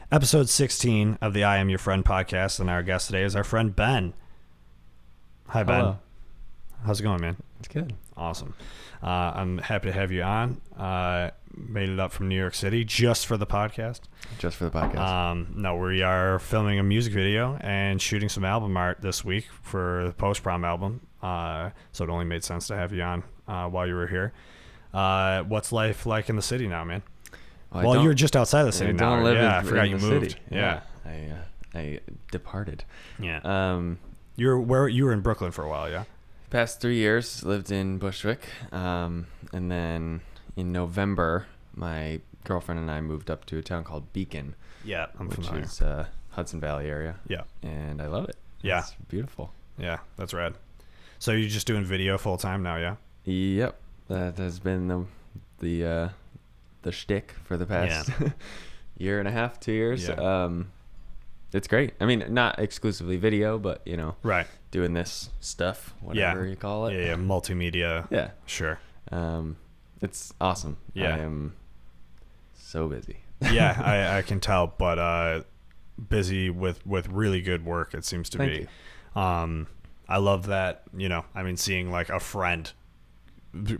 Episode 16 of the I Am Your Friend podcast, and our guest today is our friend Ben. Hi, Ben. Hello. How's it going, man? It's good. Awesome. I'm happy to have you on. Made it up from New York City just for the podcast. Just for the podcast. No, we are filming a music video and shooting some album art this week for the post-Prom album. So it only made sense to have you on while you were here. What's life like in the city now, man? Well, you're just outside the city now. I forgot you moved. City. Yeah. I departed. Yeah. You were in Brooklyn for a while, yeah? Past 3 years, lived in Bushwick. And then in November, my girlfriend and I moved up to a town called Beacon. Yeah, I'm familiar. Which is Hudson Valley area. Yeah. And I love it. Yeah. It's beautiful. Yeah, that's rad. So you're just doing video full time now, yeah? Yep. That has been the shtick for the past year and a half, 2 years. Yeah. It's great. I mean, not exclusively video, but right, doing this stuff, whatever you call it. Yeah, multimedia. Yeah, sure. It's awesome. Yeah, I am so busy. Yeah, I can tell, but busy with really good work. It seems to Thank be. you. I love that. Seeing like a friend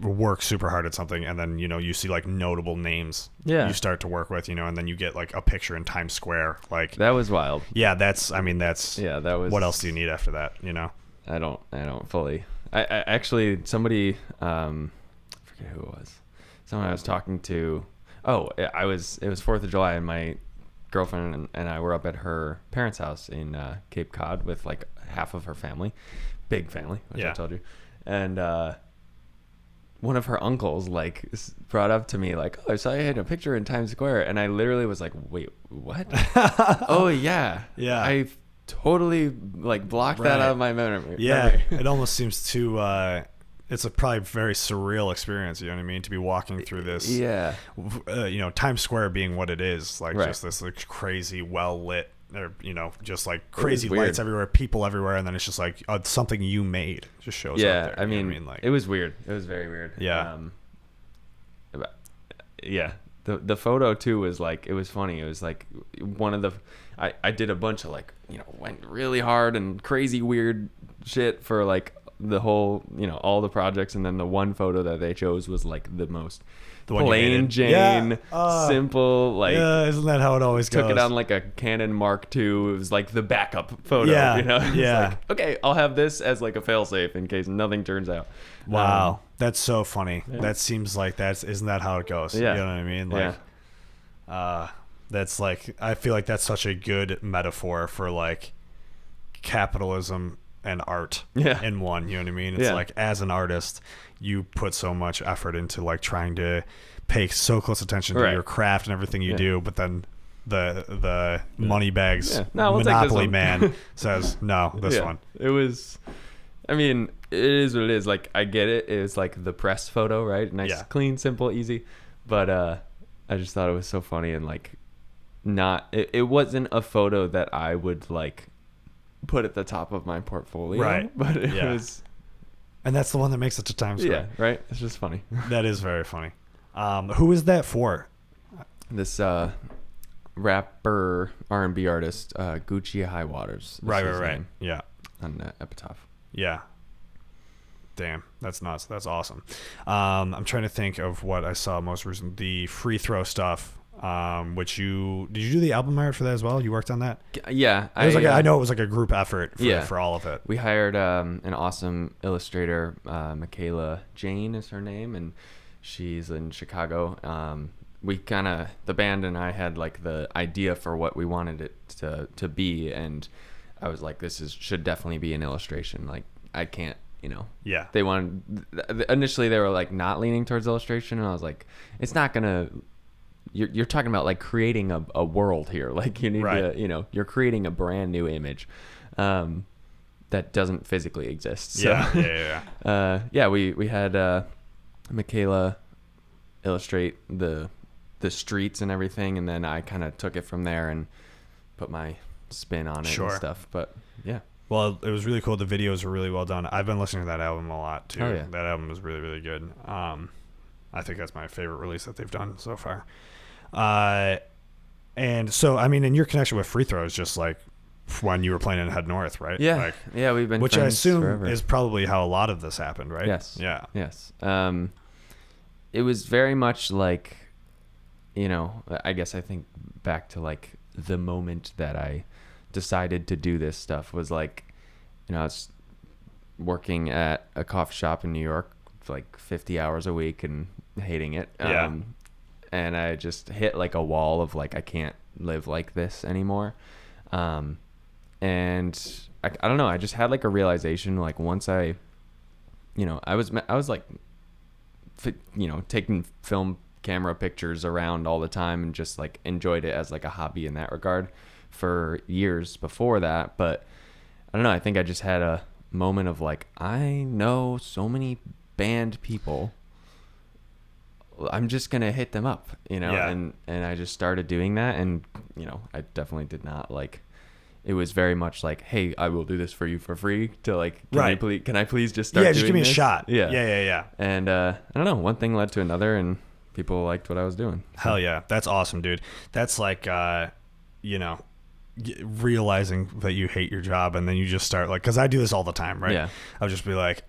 work super hard at something, and then you see like notable names you start to work with, and then you get like a picture in Times Square. Like that was wild. Yeah, that was. What else do you need after that? I don't fully. I actually, somebody, I forget who it was. Someone I was talking to. It was 4th of July, and my girlfriend and I were up at her parents' house in Cape Cod with like half of her family, big family, which I told you, and one of her uncles like brought up to me like, "Oh, I saw you had a picture in Times Square," and I literally was like, "Wait, what?" Oh yeah, I totally like blocked that out of my memory. Yeah, it almost seems too. It's a probably very surreal experience. You know what I mean? To be walking through this. Yeah. Times Square being what it is, like just this like crazy, well lit. Or just like crazy lights everywhere, people everywhere, and then it's just like something you made just shows up there. I mean, like it was weird. It was very weird. Yeah. The photo too was like, it was funny. It was like one of the I did a bunch of like went really hard and crazy weird shit for like the whole all the projects, and then the one photo that they chose was like the most plain Jane, simple, like isn't that how it always goes? Took it on like a Canon Mark II. It was like the backup photo. Like, okay, I'll have this as like a failsafe in case nothing turns out. Wow, that's so funny. That seems like isn't that how it goes? You know what I mean? Like, that's like, I feel like that's such a good metaphor for like capitalism and art in one. You know what I mean? It's like, as an artist, you put so much effort into like trying to pay so close attention to your craft and everything you do, but then the money bags monopoly man says no, this one. It was, I mean, it is what it is. Like, I get it. It was like the press photo, right? Nice, clean, simple, easy. But I just thought it was so funny, and like it wasn't a photo that I would like put at the top of my portfolio, right? But it was. And that's the one that makes it to Times Square. Yeah, right? It's just funny. That is very funny. Who is that for? This rapper, R&B artist, Gucci High Waters. Right. Yeah. On Epitaph. Yeah. Damn, that's nuts. That's awesome. I'm trying to think of what I saw most recently. The free throw stuff. Which did you do the album art for that as well? You worked on that? Yeah. It was I know it was like a group effort for all of it. We hired an awesome illustrator, Michaela Jane is her name, and she's in Chicago. The band and I had like the idea for what we wanted it to be, and I was like, should definitely be an illustration. Like, I can't, they initially they were like not leaning towards illustration, and I was like, it's not gonna. You're talking about like creating a world here. Like, you need to, you're creating a brand new image that doesn't physically exist. So, we had Michaela illustrate the streets and everything, and then I kind of took it from there and put my spin on it and stuff. But yeah. Well, it was really cool. The videos were really well done. I've been listening to that album a lot too. Oh, yeah. That album was really, really good. I think that's my favorite release that they've done so far. And so, I mean, and your connection with free throw is just like when you were playing in Head North, right? Yeah. Like, yeah, we've been which friends I assume forever. is probably how a lot of this happened, right? Yes. Yeah. Yes. It was very much like, you know, I guess I think back to like the moment that I decided to do this stuff was like, you know, I was working at a coffee shop in New York for like 50 hours a week and hating it. Yeah. And I just hit like a wall of like, I can't live like this anymore. And I don't know, I just had like a realization, like once I, you know, I was like, you know, taking film camera pictures around all the time and just like enjoyed it as like a hobby in that regard for years before that. But I don't know, I think I just had a moment of like, I know so many band people, I'm just gonna hit them up, you know. Yeah. And I just started doing that, and you know, I definitely did not like, it was very much like, hey, I will do this for you for free, to like, can I please just start doing just give me this? a shot. Yeah. Yeah. And I don't know, one thing led to another, and people liked what I was doing. Hell yeah. That's awesome, dude. That's like, you know, realizing that you hate your job, and then you just start like, because I do this all the time, right? Yeah. I'll just be like,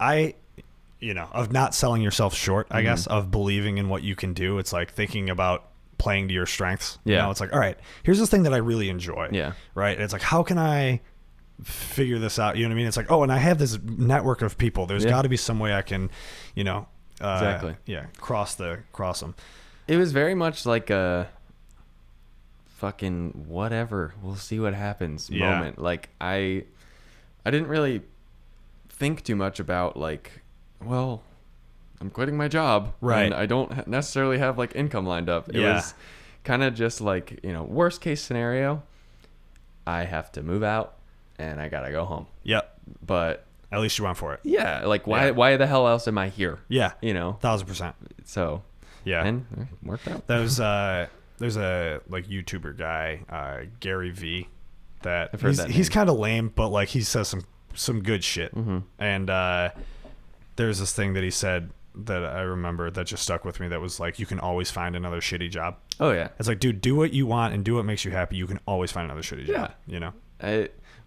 you know, of not selling yourself short, I guess, of believing in what you can do. It's like thinking about playing to your strengths. Yeah. You know, it's like, all right, here's this thing that I really enjoy. Yeah. Right. And it's like, how can I figure this out? You know what I mean? It's like, oh, and I have this network of people. There's got to be some way I can, you know, exactly. Yeah. Cross them. It was very much like a fucking whatever, we'll see what happens moment. Like I didn't really think too much about like, well, I'm quitting my job, right? And I don't necessarily have like income lined up. It was kind of just like, you know, worst case scenario, I have to move out and I gotta go home. Yep. But at least you went for it. Yeah. Like why the hell else am I here? Yeah. You know, 1000%. So yeah, and it worked out. There's a like YouTuber guy, Gary V, that I've heard that he's kind of lame, but like he says some good shit. And there's this thing that he said that I remember that just stuck with me, that was like, you can always find another shitty job. Oh yeah. It's like, dude, do what you want and do what makes you happy. You can always find another shitty job, you know?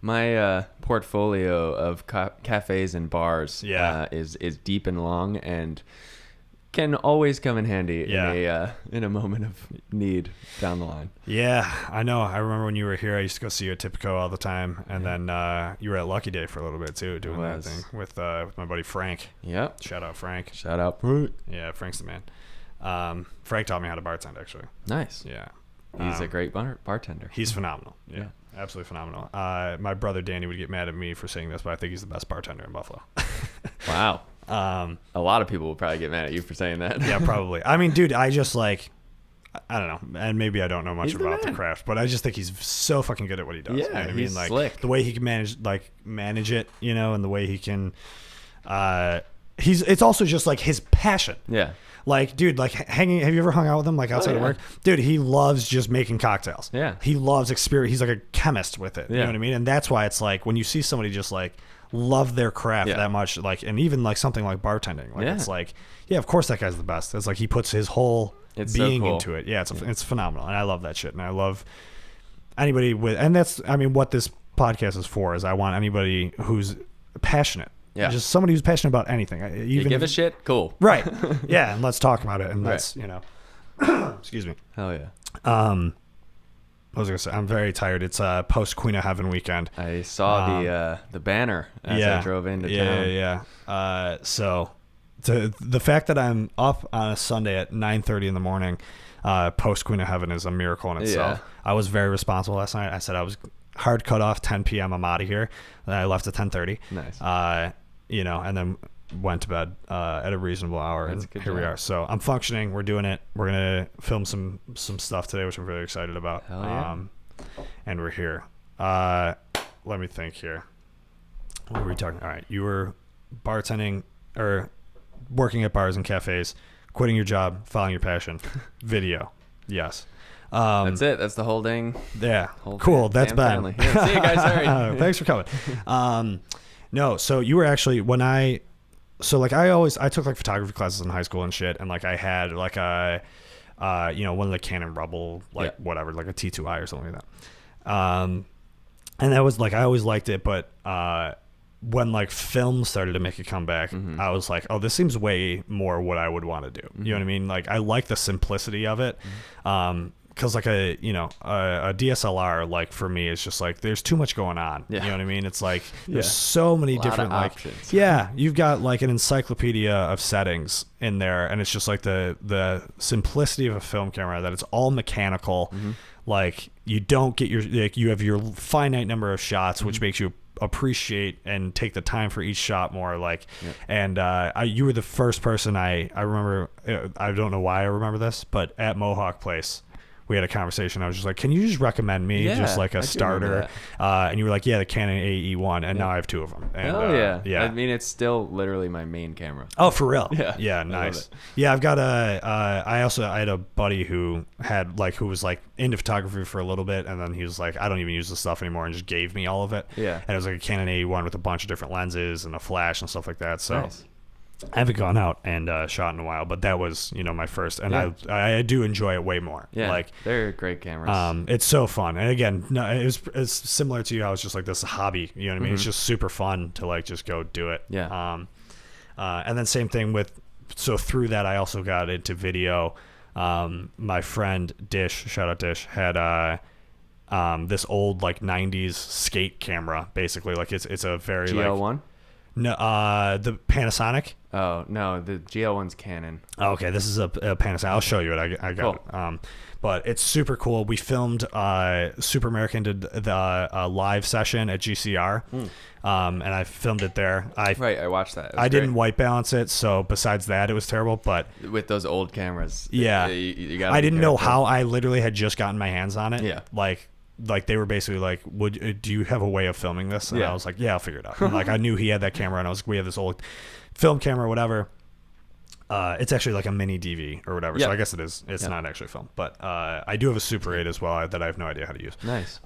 My portfolio of cafes and bars is deep and long, and can always come in handy in a moment of need down the line. Yeah, I know. I remember when you were here, I used to go see you at Tipico all the time, and then you were at Lucky Day for a little bit too, doing that thing with my buddy Frank. Yep. Shout out Frank. Shout out. Yeah, Frank's the man. Frank taught me how to bartend, actually. Nice. Yeah. He's a great bartender. He's phenomenal. Yeah. Absolutely phenomenal. My brother Danny would get mad at me for saying this, but I think he's the best bartender in Buffalo. Wow. A lot of people will probably get mad at you for saying that. Yeah, probably. I mean, dude, I just like, I don't know, and maybe I don't know much about the craft, but I just think he's so fucking good at what he does. Yeah, you know what I mean? he's Like slick. The way he can manage it, you know, and the way he can. It's also just like his passion. Yeah. Like, dude, like hanging. Have you ever hung out with him, like outside of work? Dude, he loves just making cocktails. Yeah. He loves experience. He's like a chemist with it. You know what I mean? And that's why it's like when you see somebody just like love their craft that much, like, and even like something like bartending, like it's like, yeah, of course that guy's the best. It's like he puts his whole being into it. Yeah, it's phenomenal, and I love that shit. And I love anybody with, and that's, I mean, what this podcast is for is I want anybody who's passionate. Yeah, just somebody who's passionate about anything. Even you give a shit, cool. Right. Yeah, and let's talk about it. And let's, you know, excuse me. Hell yeah. I was gonna say I'm very tired. It's post Queen of Heaven weekend. I saw the banner as I drove into town. Yeah. So the fact that I'm up on a Sunday at 9:30 in the morning, post Queen of Heaven, is a miracle in itself. Yeah. I was very responsible last night. I said I was hard cut off 10 p.m. I'm out of here. I left at 10:30. Nice. You know, and then went to bed at a reasonable hour. That's and here we are. So I'm functioning. We're doing it. We're gonna film some stuff today, which I'm very excited about. Hell yeah. And we're here. Let me think here. What were we talking? All right, you were bartending or working at bars and cafes, quitting your job, following your passion, video. Yes. That's it. That's the whole thing. Yeah. Cool. That's Ben. Yeah, see you guys. Sorry. Thanks for coming. No, so you were actually I took like photography classes in high school and shit, and like I had like one of the Canon Rebel, like whatever, like a T2i or something like that. And that was like, I always liked it, but when like film started to make a comeback, I was like, oh, this seems way more what I would want to do. You know what I mean? Like, I like the simplicity of it. Because like a DSLR, like for me, it's just like there's too much going on. You know what I mean? It's like there's so many different options. You've got like an encyclopedia of settings in there, and it's just like the simplicity of a film camera, that it's all mechanical. Like you don't get you have your finite number of shots, which makes you appreciate and take the time for each shot more. Like, and you were the first person I remember. I don't know why I remember this, but at Mohawk Place, we had a conversation. I was just like, can you just recommend me just like a starter? And you were like, yeah, the Canon AE1, and now I have 2 of them. And, I mean, it's still literally my main camera. Oh, for real? Yeah, nice. Yeah, I've got I had a buddy who was like into photography for a little bit, and then he was like, I don't even use this stuff anymore, and just gave me all of it. And it was like a Canon AE1 with a bunch of different lenses and a flash and stuff like that. So I haven't gone out and shot in a while, but that was, my first, and I do enjoy it way more. Like, they're great cameras. It's so fun, and again, it's similar to you. I was just like, this hobby, you know what I mean? It's just super fun to like just go do it. And then same thing so through that, I also got into video. My friend Dish, shout out Dish, had this old like 90s skate camera, basically. Like it's a very GL1. No, the Panasonic. Oh no, the GL1's Canon. Oh, okay, this is a Panasonic. I'll show you it. I got it. But it's super cool. We filmed Super American did the live session at GCR, and I filmed it there. I watched that. I didn't white balance it, so besides that, it was terrible. But with those old cameras, you gotta I didn't know how. I literally had just gotten my hands on it. Like they were basically like, do you have a way of filming this? And I was like, yeah, I'll figure it out. And like, I knew he had that camera, and we have this old film camera or whatever. It's actually like a mini DV or whatever. So I guess it is. It's not actually film, but I do have a Super 8 as well that I have no idea how to use. Nice.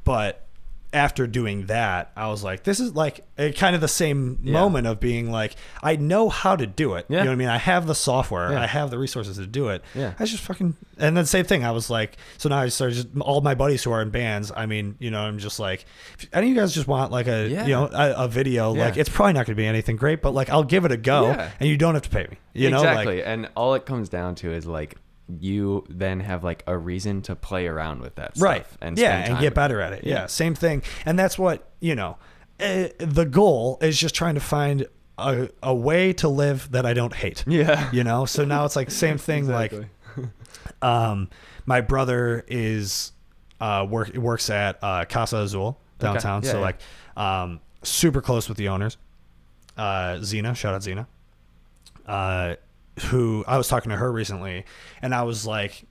But after doing that, I was like, this is like kind of the same moment of being like, I know how to do it. You know what I mean? I have the software. I have the resources to do it. I just fucking... And then same thing. I was like, so now I started just... All my buddies who are in bands, I mean, I'm just like, if any of you guys just want like a video, like it's probably not going to be anything great, but like I'll give it a go and you don't have to pay me. You know? Exactly. And all it comes down to is like, you then have like a reason to play around with that stuff and get better at it. Same thing. And that's what the goal is, just trying to find a way to live that I don't hate. So now it's like same thing. Exactly. Like my brother is works at Casa Azul downtown, super close with the owners. Zena, shout out Zena, who I was talking to her recently, and I was like,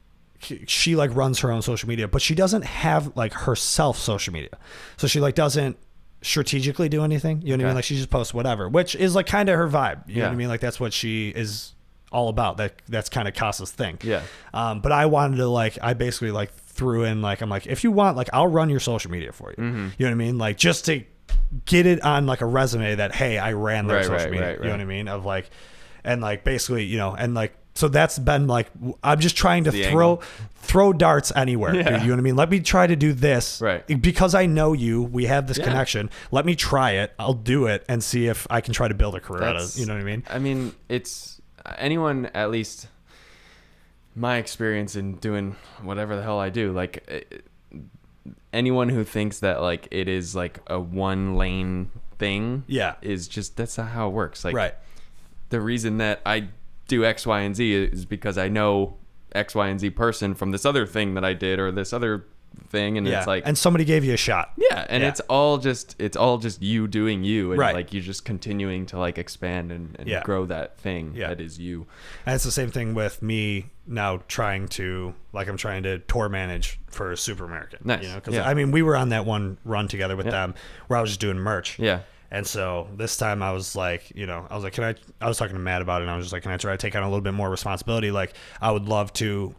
she like runs her own social media, but she doesn't have like herself social media. So she like doesn't strategically do anything. You know what I mean? Like she just posts whatever, which is like kind of her vibe. You know what I mean? Like that's what she is all about. That's kind of Casa's thing. But I wanted to like, I basically like threw in like, I'm like, if you want, like I'll run your social media for you. You know what I mean? Like just to get it on like a resume that, hey, I ran their social media. You know what I mean? Of like, and like basically, and like, so that's been like, I'm just trying to throw darts anywhere. Dude, you know what I mean? Let me try to do this because I know you, we have this connection. Let me try it. I'll do it and see if I can try to build a career out of it. You know what I mean? I mean, it's anyone, at least my experience in doing whatever the hell I do, like anyone who thinks that like it is like a one lane thing is just, that's not how it works. Like the reason that I do X, Y, and Z is because I know X, Y, and Z person from this other thing that I did or this other thing, and it's like, and somebody gave you a shot. It's all just you doing you, and like you just continuing to like expand and grow that thing that is you. And it's the same thing with me now trying to tour manage for Super American. Nice. Because I mean, we were on that one run together with them where I was just doing merch. And so this time I was like, I was like, I was talking to Matt about it, and I was just like, can I try to take on a little bit more responsibility? Like I would love to,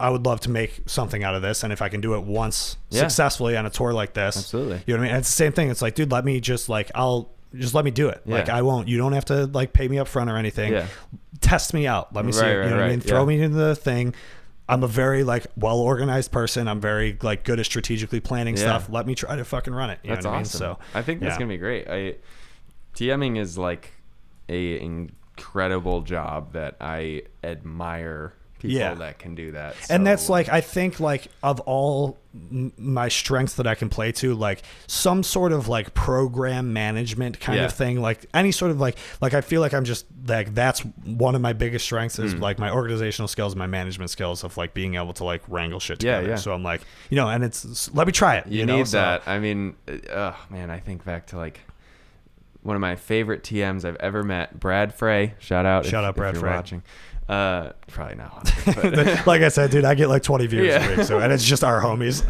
I would love to make something out of this. And if I can do it once successfully on a tour like this, absolutely. You know what I mean? And it's the same thing. It's like, dude, let me just like, just let me do it. Like you don't have to like pay me up front or anything. test me out. Let me see. You know what I mean? Throw me into the thing. I'm a very like well organized person. I'm very like good at strategically planning stuff. Let me try to fucking run it. You that's know what awesome. I mean? So I think that's gonna be great. TMing is like a incredible job that I admire people that can do that. So, and that's like, I think like of all my strengths that I can play to, like some sort of like program management kind of thing, like any sort of like I feel like I'm just like, that's one of my biggest strengths is like my organizational skills, my management skills of like being able to like wrangle shit together. So I'm like, you know, and it's let me try it. You need that. I mean, man, I think back to like one of my favorite TMs I've ever met, Brad Frey. Shout out Brad Frey. Watching. Probably not. But like I said, dude, I get like 20 views a week, so and it's just our homies.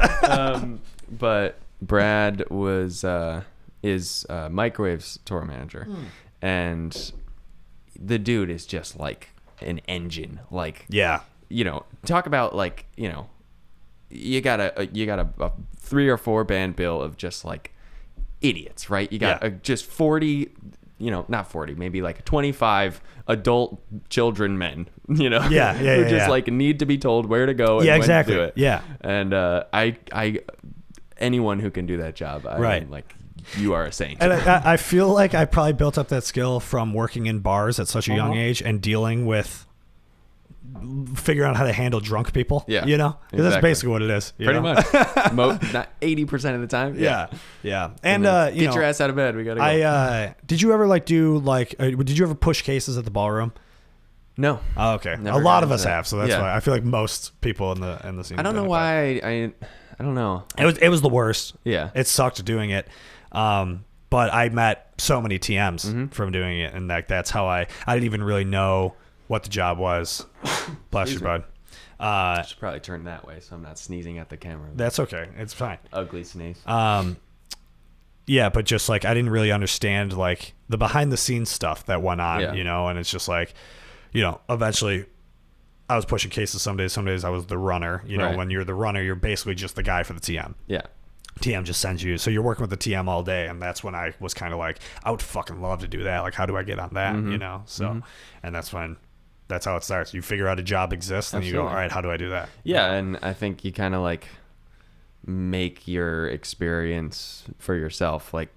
But Brad is Microwave's tour manager, and the dude is just like an engine. Like, you know, talk about like, you know, you got a 3 or 4 band bill of just like idiots, right? You got just 40. You know, not 40, maybe like 25 adult children men, you know, who just like need to be told where to go and when to do it. Yeah. And I anyone who can do that job, I'm like, you are a saint. And I feel like I probably built up that skill from working in bars at such a young age and dealing with figuring out how to handle drunk people. Yeah, you know, because that's basically what it is. Pretty much, not 80% of the time. Yeah. And you get your ass out of bed. We gotta go. Did you ever like do like? Did you ever push cases at the ballroom? No. Oh, okay. A lot of us have, so that's why I feel like most people in the scene. I don't know why. I don't know. It was the worst. Yeah. It sucked doing it. But I met so many TMs from doing it, and that's how I didn't even really know what the job was. Bless you, bud. I should probably turn that way so I'm not sneezing at the camera. That's okay. It's fine. Ugly sneeze. Yeah, but just like I didn't really understand like the behind the scenes stuff that went on, you know, and it's just like, you know, eventually I was pushing cases some days I was the runner. You know, when you're the runner, you're basically just the guy for the TM. Yeah. TM just sends you, so you're working with the TM all day, and that's when I was kind of like, I would fucking love to do that. Like, how do I get on that? You know, so and that's how it starts. You figure out a job exists, and you go, all right, how do I do that? Yeah, and I think you kind of like make your experience for yourself, like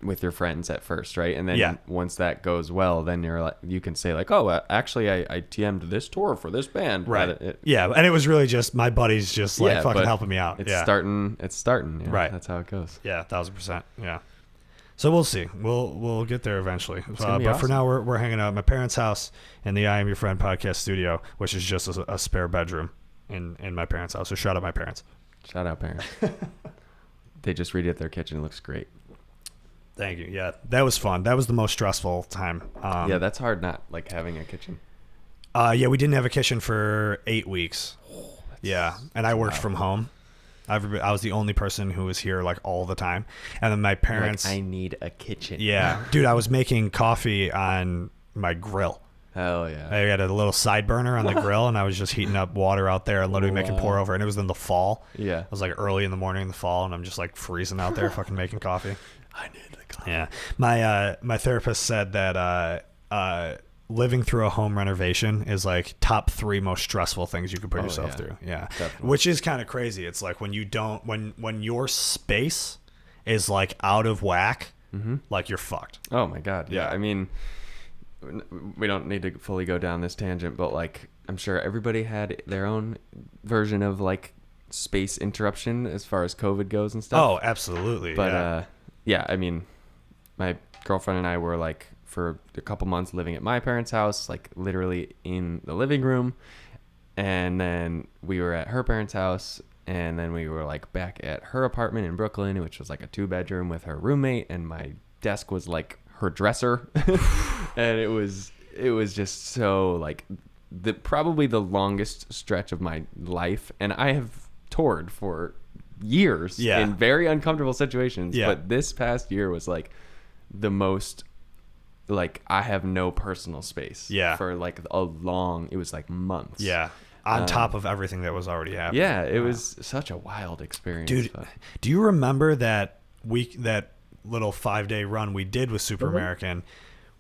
with your friends at first, right? And then once that goes well, then you're like, you can say like, oh, actually, I TM'd this tour for this band, right? And it was really just my buddies just like fucking helping me out. It's starting, you know? Right? That's how it goes. Yeah, 1000%. Yeah. So we'll see. We'll get there eventually. But awesome. For now, we're hanging out at my parents' house in the I Am Your Friend podcast studio, which is just a spare bedroom in my parents' house. So shout out my parents. Shout out parents. They just redid their kitchen. It looks great. Thank you. Yeah, that was fun. That was the most stressful time. Yeah, that's hard not like having a kitchen. Yeah, we didn't have a kitchen for 8 weeks. And I worked from home. I was the only person who was here like all the time. And then my parents... Like, I need a kitchen. Yeah. Dude, I was making coffee on my grill. Hell yeah. I had a little side burner on the grill, and I was just heating up water out there and literally making pour over. And it was in the fall. Yeah. It was like early in the morning in the fall, and I'm just like freezing out there fucking making coffee. I need the coffee. Yeah. My therapist said that living through a home renovation is like top 3 most stressful things you could put yourself through. Yeah. Definitely. Which is kind of crazy. It's like when you don't, when your space is like out of whack, like you're fucked. Oh my God. Yeah. I mean, we don't need to fully go down this tangent, but like, I'm sure everybody had their own version of like space interruption as far as COVID goes and stuff. Oh, absolutely. But, I mean, my girlfriend and I were like, for a couple months living at my parents' house, like literally in the living room. And then we were at her parents' house, and then we were like back at her apartment in Brooklyn, which was like a 2-bedroom with her roommate, and my desk was like her dresser. And it was just so like probably the longest stretch of my life. And I have toured for years in very uncomfortable situations. But this past year was like the most, like, I have no personal space for like it was like months. Yeah. On top of everything that was already happening. Yeah. It was such a wild experience. Dude, do you remember that little 5-day run we did with Super American?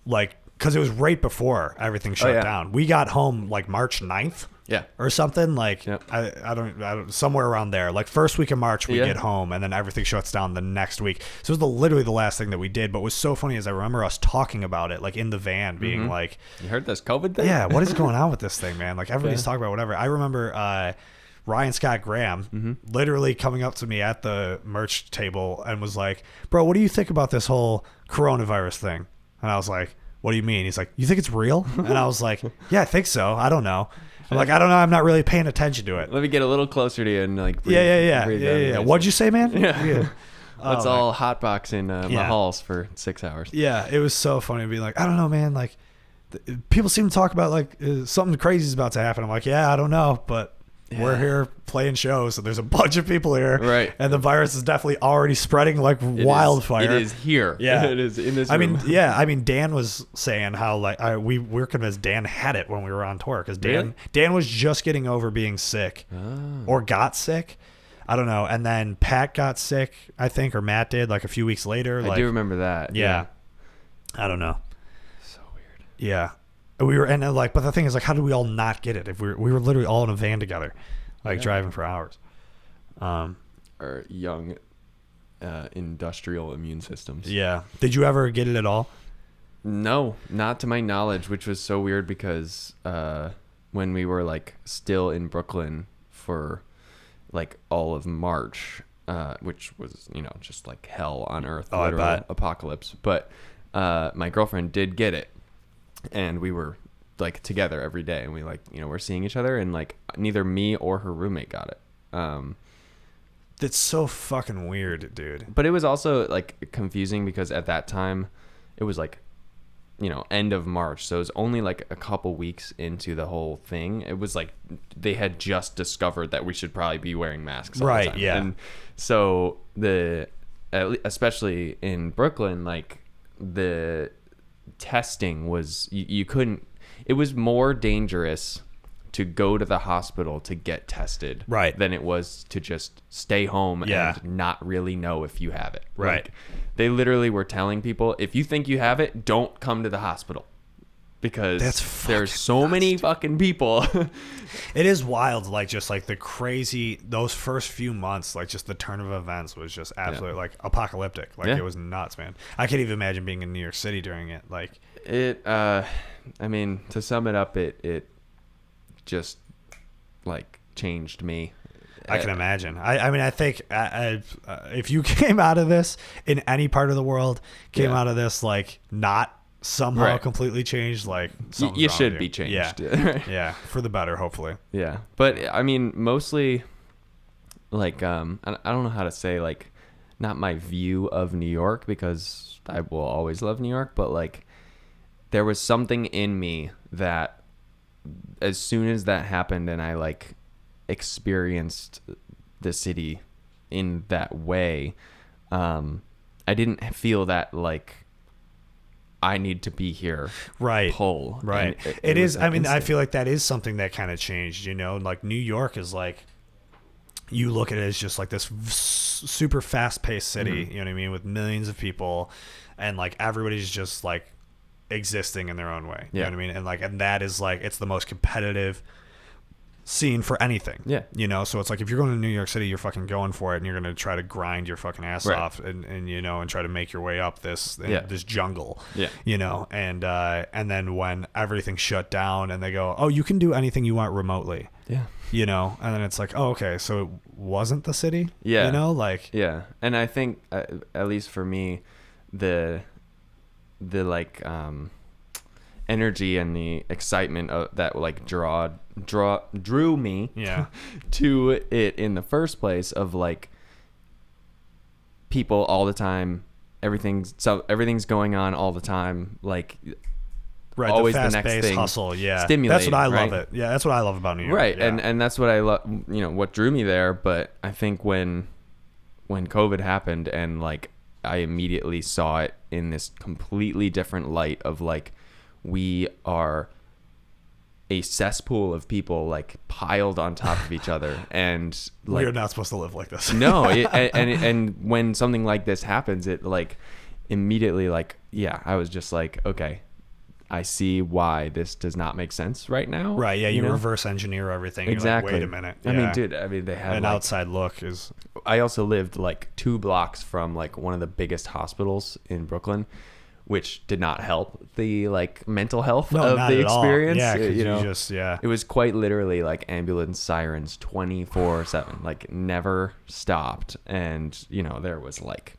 Like because it was right before everything shut down. We got home like March 9th. Yeah. Or something like I don't somewhere around there. Like first week of March we get home and then everything shuts down the next week. So it was literally the last thing that we did. But what was so funny is I remember us talking about it like in the van, being like, "You heard this COVID thing? Yeah, what is going on with this thing, man? Like everybody's talking about whatever." I remember Ryan Scott Graham literally coming up to me at the merch table and was like, "Bro, what do you think about this whole coronavirus thing?" And I was like, "What do you mean?" He's like, "You think it's real?" And I was like, "Yeah, I think so. I don't know." I'm like, I don't know. I'm not really paying attention to it. Let me get a little closer to you and like. Breathe, yeah. What'd you say, man? Yeah. Let's all hotbox in my halls for 6 hours. Yeah, it was so funny to be like, I don't know, man. Like, people seem to talk about like something crazy is about to happen. I'm like, yeah, I don't know, but we're here playing shows, so there's a bunch of people here, right? And the virus is definitely already spreading like wildfire. It is here. Yeah, it is in this room. I mean, Dan was saying how like we're convinced Dan had it when we were on tour because Dan was just getting over being sick or got sick. I don't know, and then Pat got sick, I think, or Matt did like a few weeks later. I do remember that. Yeah, I don't know. So weird. Yeah. We were but the thing is like, how did we all not get it if we were literally all in a van together, like driving for hours? Our young industrial immune systems. Yeah. Did you ever get it at all? No, not to my knowledge, which was so weird because when we were like still in Brooklyn for like all of March, which was just like hell on earth, literal apocalypse. But my girlfriend did get it. And we were like together every day, and we we're seeing each other, and like neither me or her roommate got it. That's so fucking weird, dude. But it was also like confusing because at that time it was like end of March, so it was only like a couple weeks into the whole thing. It was like they had just discovered that we should probably be wearing masks all the time. Yeah. And so especially in Brooklyn, like the testing was you couldn't. It was more dangerous to go to the hospital to get tested than it was to just stay home and not really know if you have it. Like, they literally were telling people, if you think you have it, don't come to the hospital because there's so many fucking people. It is wild, like just like the crazy those first few months, like just the turn of events was just absolutely like apocalyptic. Like it was nuts, man. I can't even imagine being in New York City during it. Like it I mean, to sum it up, it just like changed me. I can imagine. I mean, I think if you came out of this in any part of the world, out of this like not somehow completely changed, like you should be changed. Yeah, for the better, hopefully. Yeah, but I mean, mostly like I don't know how to say, like, not my view of New York, because I will always love New York, but like there was something in me that as soon as that happened and I like experienced the city in that way, I didn't feel that like I need to be here. Pull. Right. It is. I mean, instant. I feel like that is something that kind of changed, like New York is like, you look at it as just like this super fast paced city, you know what I mean? With millions of people, and like everybody's just like existing in their own way. You know what I mean? And like, and that is like, it's the most competitive scene for anything. So it's like, if you're going to New York City, you're fucking going for it, and you're going to try to grind your fucking ass off and and try to make your way up this jungle. And then when everything shut down and they go, oh, you can do anything you want remotely. And then it's like, oh, okay, so it wasn't the city. And I think at least for me, the like energy and the excitement of that like drew me to it in the first place, of like people all the time, everything's going on all the time, like always the next thing, hustle, stimulating. That's what I love it. Yeah, that's what I love about New York. And that's what I love, what drew me there. But I think when COVID happened and like I immediately saw it in this completely different light of like, we are a cesspool of people like piled on top of each other, and like, we're not supposed to live like this. No, and when something like this happens, it like immediately like I was just like, okay, I see why this does not make sense right now. Right. Yeah. You reverse engineer everything. Exactly. You're like, wait a minute. Yeah. I mean, dude, they had an outside look is. I also lived like 2 blocks from like one of the biggest hospitals in Brooklyn, which did not help the like mental health of the experience. Yeah. It was quite literally like ambulance sirens 24/7, like never stopped. And, there was like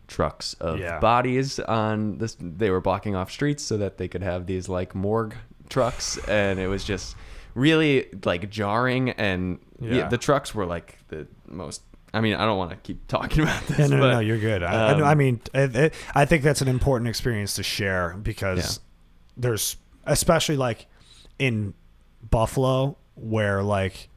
trucks of bodies on this. They were blocking off streets so that they could have these like morgue trucks, and it was just really like jarring. And the trucks were like the most. I mean, I don't want to keep talking about this. No, you're good. I mean, I think that's an important experience to share because there's, especially like in Buffalo, where like,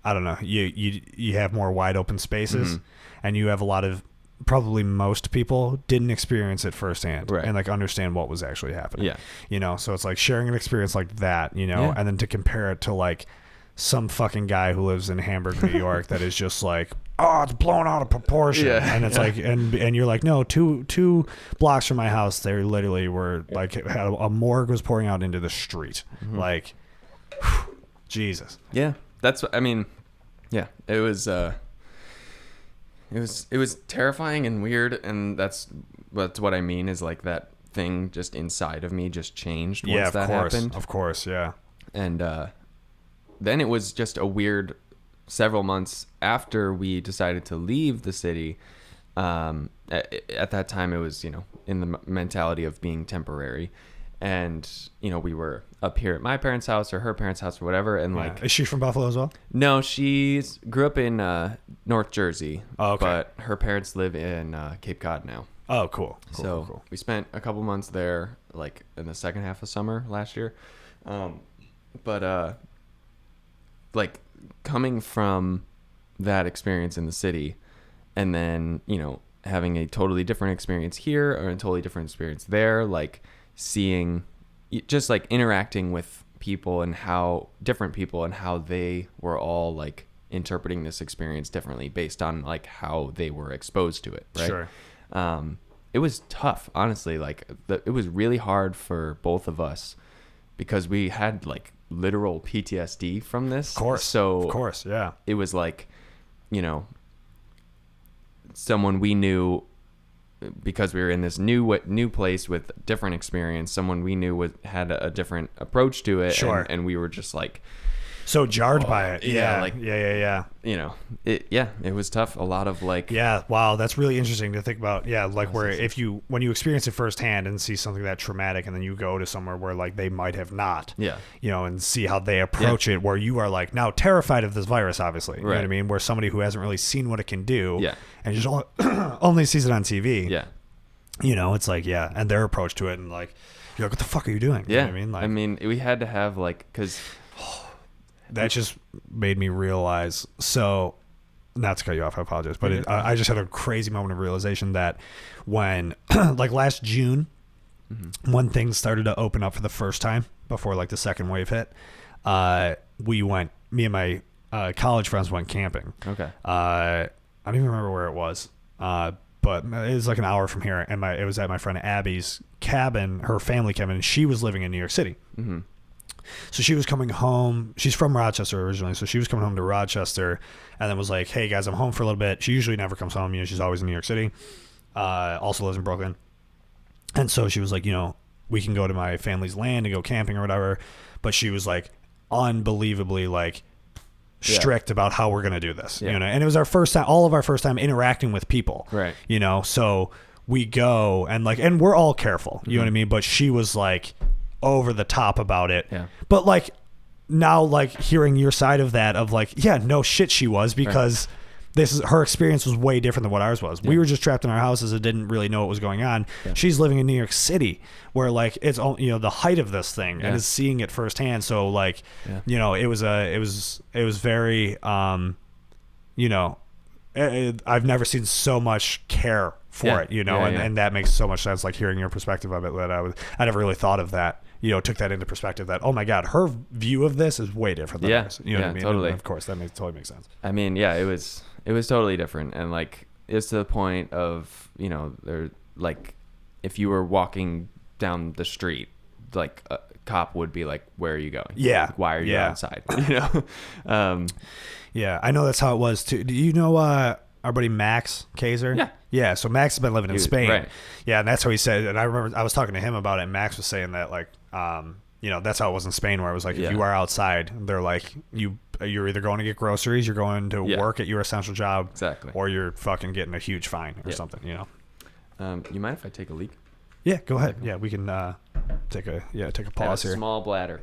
I don't know, you have more wide open spaces, and you have a lot of, probably most people didn't experience it firsthand and like understand what was actually happening. So it's like sharing an experience like that, and then to compare it to like some fucking guy who lives in Hamburg, New York, that is just like, oh, it's blown out of proportion. And it's like, and you're like, no, two blocks from my house, they literally were like, a morgue was pouring out into the street. Like, whew, Jesus. Yeah. That's what, I mean, yeah, it was terrifying and weird. And that's what I mean is like that thing just inside of me just changed once that happened. Of course. Yeah. And, then it was just a weird several months after we decided to leave the city. At that time, it was, in the mentality of being temporary. And, we were up here at my parents' house or her parents' house or whatever. And like, is she from Buffalo as well? No, she grew up in North Jersey. Oh, okay. But her parents live in Cape Cod now. Oh, cool. So we spent a couple months there, like in the second half of summer last year. Like coming from that experience in the city and then, having a totally different experience here or a totally different experience there, like seeing, just like interacting with people and how different people and how they were all like interpreting this experience differently based on like how they were exposed to it. Right. Sure. It was tough, honestly. Like it was really hard for both of us because we had like literal PTSD from this. Of course, yeah. It was like, someone we knew because we were in this new place with different experience. Someone we knew had a different approach to it. Sure. And we were just like so jarred by it. Yeah. Like yeah. It was tough. A lot of like, wow, that's really interesting to think about. Yeah. Like where when you experience it firsthand and see something that traumatic and then you go to somewhere where like they might have not, and see how they approach it, where you are like now terrified of this virus, obviously, you know what I mean? Where somebody who hasn't really seen what it can do and just only sees it on TV. Yeah. It's like, and their approach to it and like, you're like, what the fuck are you doing? Yeah. You know what I mean, we had to have like, cause that just made me realize, so not to cut you off, I apologize, but I just had a crazy moment of realization that when like last June, when things started to open up for the first time before like the second wave hit, me and my college friends went camping. Okay. I don't even remember where it was, but it was like an hour from here, and it was at my friend Abby's cabin, her family cabin, and she was living in New York City. So she was coming home. She's from Rochester originally, so she was coming home to Rochester, and then was like, "Hey guys, I'm home for a little bit." She usually never comes home. She's always in New York City. Also lives in Brooklyn, and so she was like, we can go to my family's land and go camping or whatever. But she was like, unbelievably like strict about how we're gonna do this. And it was our first time, all of our first time interacting with people. Right. So we go and like, and we're all careful. You know what I mean? But she was like over the top about it. Yeah. But like now, like hearing your side of that, of like, no shit, she was, because her experience was way different than what ours was. We were just trapped in our houses and didn't really know what was going on. She's living in New York City, where like it's the height of this thing and is seeing it firsthand. So like, it was very I've never seen so much care for it, and that makes so much sense. Like hearing your perspective of it, that I never really thought of that. Took that into perspective that, oh my God, her view of this is way different than ours. You know what I mean? Totally. And of course, that totally makes sense. I mean, it was totally different. And like, it's to the point of, there, like if you were walking down the street, like a cop would be like, "Where are you going? Yeah. Like, why are you outside?" You know. Yeah, I know that's how it was too. Do you know our buddy Max Kaiser? Yeah. Yeah, so Max has been living in Spain. Right. Yeah, and that's how he said, and I remember I was talking to him about it, and Max was saying that, like, you know, that's how it was in Spain, where it was like, if you are outside, they're like, you're either going to get groceries, you're going to work at your essential job, exactly, or you're fucking getting a huge fine or something, you know. You mind if I take a leak? Yeah, go ahead. Yeah, we can take a pause here. Small bladder.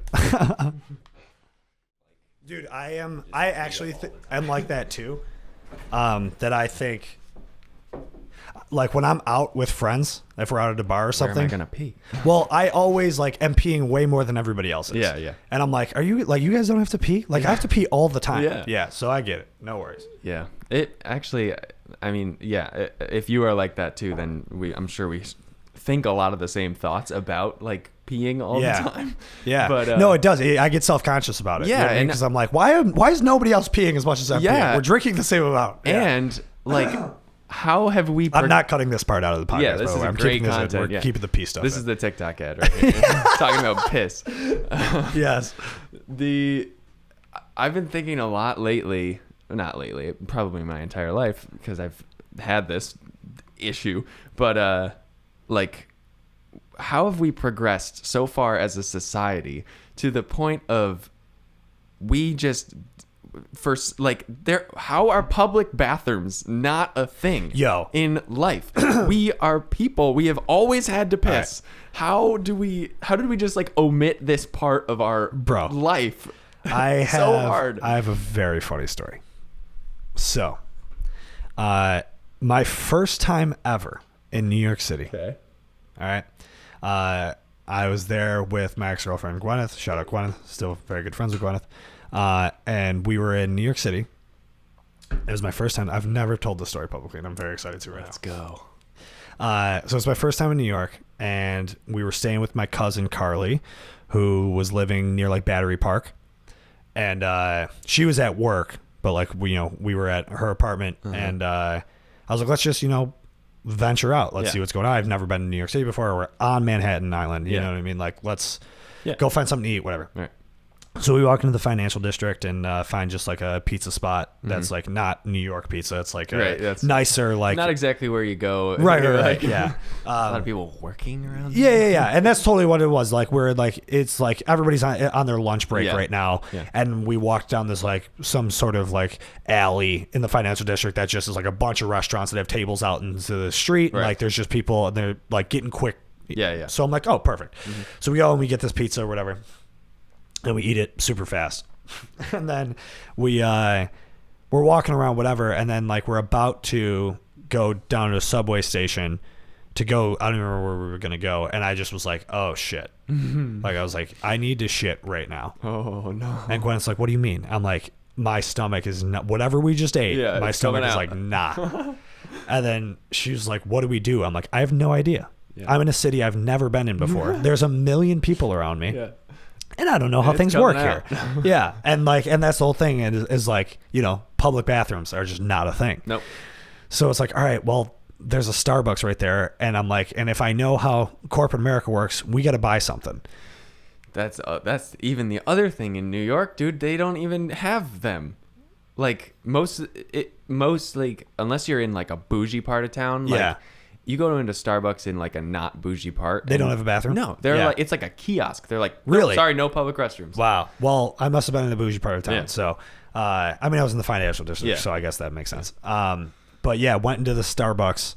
Dude, I actually I'm like that too. That I think, like, when I'm out with friends, if we're out at a bar or something, where am I gonna pee? Well, I always like am peeing way more than everybody else is. Yeah. And I'm like, are you like, you guys don't have to pee? Like, I have to pee all the time. Yeah. So I get it. No worries. Yeah. It actually, I mean, if you are like that too, then I'm sure we think a lot of the same thoughts about like peeing all the time. Yeah. But no, it does. I get self-conscious about it. Yeah. Because I'm like, why is nobody else peeing as much as I'm peeing? We're drinking the same amount. Yeah. And like, how have we... I'm not cutting this part out of the podcast. Yeah, this is great content. We're keeping the pee stuff. This is the TikTok ad right here. Talking about piss. Yes. I've been thinking a lot lately, not lately, probably my entire life, because I've had this issue, but like, how have we progressed so far as a society to the point of we just... First, like, how are public bathrooms not a thing in life? We are people. We have always had to piss. Right. How did we just like omit this part of our life? So hard. I have a very funny story. So, my first time ever in New York City. Okay. All right. I was there with my ex-girlfriend Gwyneth. Shout out Gwyneth. Still very good friends with Gwyneth. And we were in New York City. It was my first time. I've never told this story publicly, and I'm very excited to right now. Let's go. So it's my first time in New York, and we were staying with my cousin Carly, who was living near like Battery Park, and she was at work, but like we were at her apartment, and I was like, let's just venture out. Let's see what's going on. I've never been in New York City before. We're on Manhattan Island. You know what I mean? Like, let's go find something to eat, whatever. Right. So we walk into the financial district and find just like a pizza spot that's like not New York pizza. It's like a nicer, like not exactly where you go. Right. Yeah. A lot of people working around. Yeah. And that's totally what it was. Like we're like, it's like everybody's on their lunch break right now. Yeah. And we walked down this like some sort of like alley in the financial district that just is like a bunch of restaurants that have tables out into the street. Right. And like there's just people and they're like getting quick. Yeah. So I'm like, oh, perfect. Mm-hmm. So we go and we get this pizza or whatever. And we eat it super fast. And then we're walking around, whatever. And then like we're about to go down to a subway station to go. I don't even remember where we were going to go. And I just was like, oh, shit. Like I was like, I need to shit right now. Oh, no. And Gwen's like, what do you mean? I'm like, my stomach is not, whatever we just ate. Yeah, my stomach is like, nah. And then she was like, what do we do? I'm like, I have no idea. Yeah. I'm in a city I've never been in before. There's 1 million people around me. Yeah. And I don't know how things work here. Yeah. And that's the whole thing is like, public bathrooms are just not a thing. Nope. So it's like, all right, well, there's a Starbucks right there. And I'm like, and if I know how corporate America works, we got to buy something. That's even the other thing in New York, dude. They don't even have them. Like most like, unless you're in like a bougie part of town. Like, you go into Starbucks in like a not bougie part. They don't have a bathroom? No. They're like, it's like a kiosk. They're like, really? Sorry, no public restrooms. Wow. Well, I must have been in the bougie part of town. Yeah. So, I was in the financial district, so I guess that makes sense. But yeah, went into the Starbucks,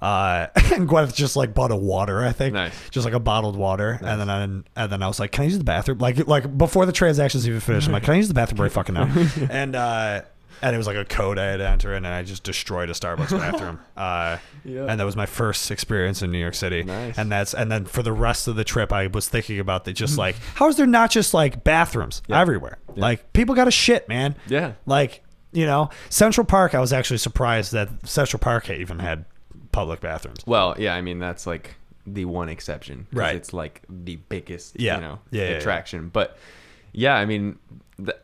and Gwyneth just like bought a water, I think. Nice. Just like a bottled water. Nice. And then I was like, can I use the bathroom? Like before the transaction's even finished, I'm like, can I use the bathroom right fucking now? And it was like a code I had to enter in, and I just destroyed a Starbucks bathroom. And that was my first experience in New York City. Nice. And then for the rest of the trip, I was thinking about that, just like, how is there not just like bathrooms everywhere? Yeah. Like people got to shit, man. Yeah. Like, Central Park, I was actually surprised that Central Park even had public bathrooms. Well, yeah, I mean, that's like the one exception. Right. It's like the biggest, attraction. Yeah. But yeah, I mean,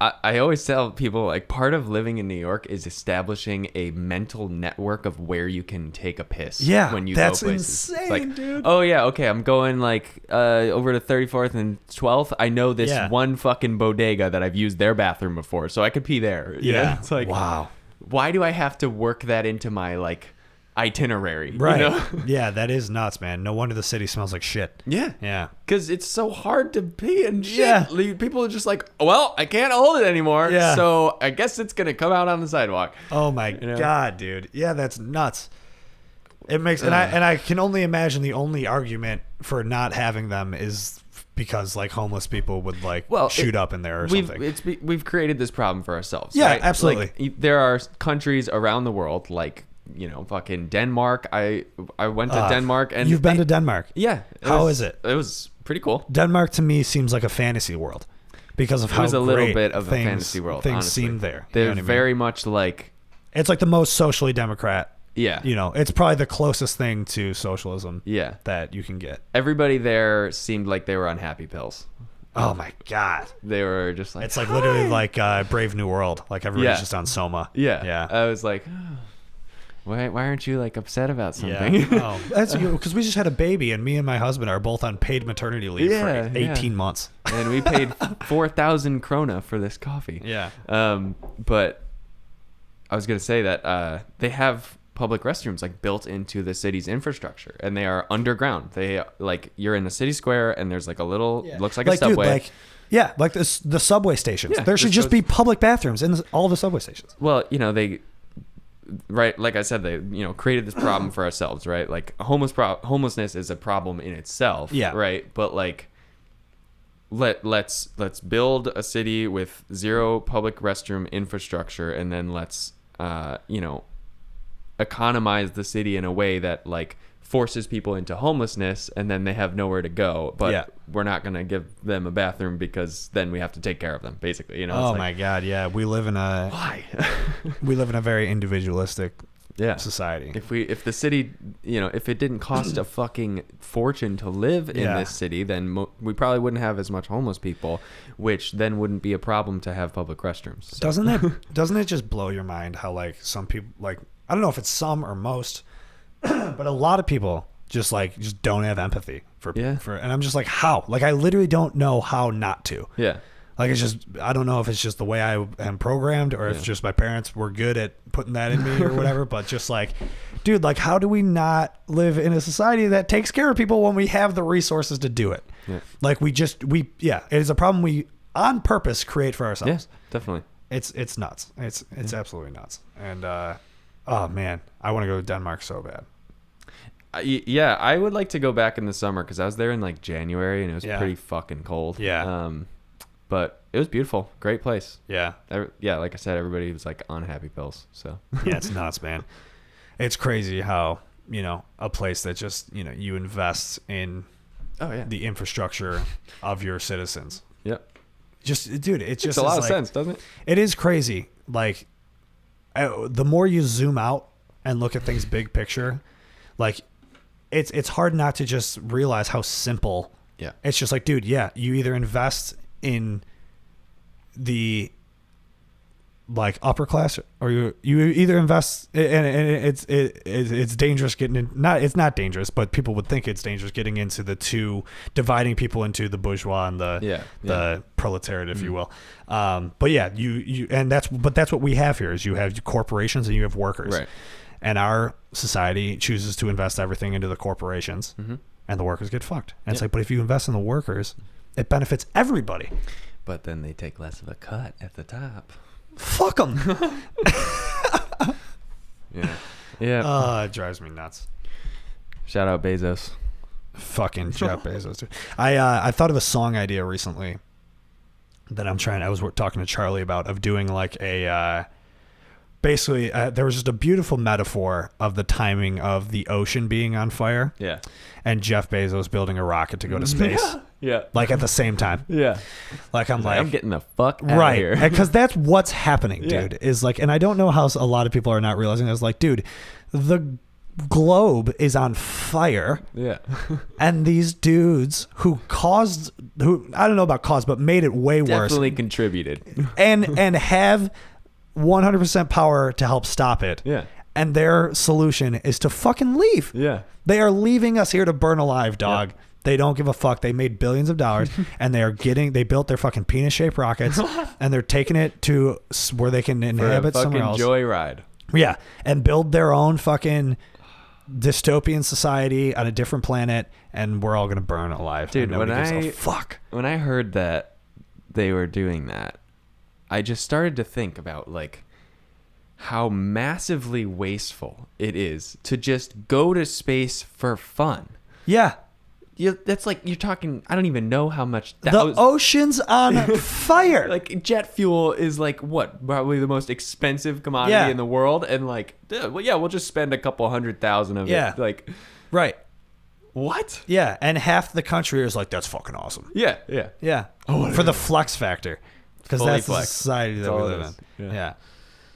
I always tell people, like, part of living in New York is establishing a mental network of where you can take a piss. Yeah, when you that's go places. insane, like, dude. Oh yeah, okay, I'm going like over to 34th and 12th. I know this one fucking bodega that I've used their bathroom before, so I could pee there. You know? It's like, wow. Why do I have to work that into my like itinerary? Right. You know? Yeah, that is nuts, man. No wonder the city smells like shit. Yeah. Because it's so hard to pee and shit. Yeah. People are just like, well, I can't hold it anymore. Yeah. So I guess it's going to come out on the sidewalk. Oh my God, dude. Yeah, that's nuts. It makes, and I can only imagine the only argument for not having them is because like homeless people would like shoot up in there or something. We've created this problem for ourselves. Yeah, right? absolutely. Like, there are countries around the world like, you know, fucking Denmark. I went to Denmark, and you've been to Denmark. Yeah. How is it? It was pretty cool. Denmark to me seems like a fantasy world because of how it was a little great bit of things, a fantasy world. Things honestly. seem there. They're you know very much like, it's like the most socially democrat. Yeah. You know, it's probably the closest thing to socialism. Yeah. That you can get. Everybody there seemed like they were on happy pills. Oh my God. They were just like, it's like literally like Brave New World. Like everybody's just on Soma. Yeah. I was like, oh, why aren't you like upset about something? Yeah. Oh, that's because we just had a baby, and me and my husband are both on paid maternity leave for 18 months. And we paid 4,000 krona for this coffee. Yeah. But I was going to say that they have public restrooms like built into the city's infrastructure, and they are underground. They like, you're in the city square, and there's like a little looks like a subway. Dude, like the subway stations. There should just be public bathrooms in all the subway stations. Well, you know, right, like I said, they, you know, created this problem for ourselves, right? Like homelessness is a problem in itself, right? But like, let's build a city with zero public restroom infrastructure, and then let's you know, economize the city in a way that like forces people into homelessness, and then they have nowhere to go, but we're not going to give them a bathroom because then we have to take care of them, basically, you know. Oh my God, yeah, we live in a we live in a very individualistic society. If the city, you know, if it didn't cost a fucking fortune to live in this city, then we probably wouldn't have as much homeless people, which then wouldn't be a problem to have public restrooms. So. Doesn't it just blow your mind how like some people, like, I don't know if it's some or most, but a lot of people just don't have empathy for, and I'm just like, how? Like, I literally don't know how not to. Yeah. Like, it's just, I don't know if it's just the way I am programmed, or if just my parents were good at putting that in me or whatever, but just like, dude, like, how do we not live in a society that takes care of people when we have the resources to do it? Yeah. Like, it is a problem we on purpose create for ourselves. Yeah, definitely. It's nuts. It's absolutely nuts. And, oh man, I want to go to Denmark so bad. Yeah, I would like to go back in the summer because I was there in like January and it was pretty fucking cold. Yeah. But it was beautiful. Great place. Yeah. Yeah, like I said, everybody was like on happy pills. So yeah, it's nuts, man. It's crazy how, you know, a place that just, you know, you invest in the infrastructure of your citizens. Yep. Just, dude, it just makes a lot of sense, doesn't it? It is crazy. Like, the more you zoom out and look at things big picture, like, it's hard not to just realize how simple. Yeah. It's just like, dude, you either invest in the like upper class, or you either invest, and it's dangerous getting in. It's not dangerous, but people would think it's dangerous getting into the two, dividing people into the bourgeois and the proletariat, if you will. But yeah, that's what we have here is you have corporations and you have workers. Right. And our society chooses to invest everything into the corporations, and the workers get fucked. And it's like, but if you invest in the workers, it benefits everybody. But then they take less of a cut at the top. Fuck them. Yeah. It drives me nuts. Shout out Bezos. Fucking Jeff Bezos, dude. I thought of a song idea recently that I was talking to Charlie about, of doing like a. Basically, there was just a beautiful metaphor of the timing of the ocean being on fire. Yeah. And Jeff Bezos building a rocket to go to space. Yeah. Like at the same time. Yeah. Like I'm getting the fuck out of here. Because that's what's happening, dude. Is like, and I don't know how a lot of people are not realizing this. Like, dude, the globe is on fire. Yeah. And these dudes who I don't know about caused, but made it way worse. Definitely contributed. and have 100% power to help stop it. Yeah. And their solution is to fucking leave. Yeah. They are leaving us here to burn alive, dog. Yep. They don't give a fuck. They made billions of dollars and they built their fucking penis-shaped rockets and they're taking it to where they can inhabit somewhere else. Joyride. Yeah. And build their own fucking dystopian society on a different planet, and we're all going to burn alive. Dude, when I heard that they were doing that, I just started to think about like how massively wasteful it is to just go to space for fun. Yeah. That's like, you're talking, I don't even know how much. The ocean's on fire. Like, jet fuel is like, what, probably the most expensive commodity in the world. And like, we'll just spend a couple $100,000 of it. Like, right. What? Yeah. And half the country is like, that's fucking awesome. Yeah. Yeah. Yeah. For the flex factor. Because that's the society that we live in. Yeah.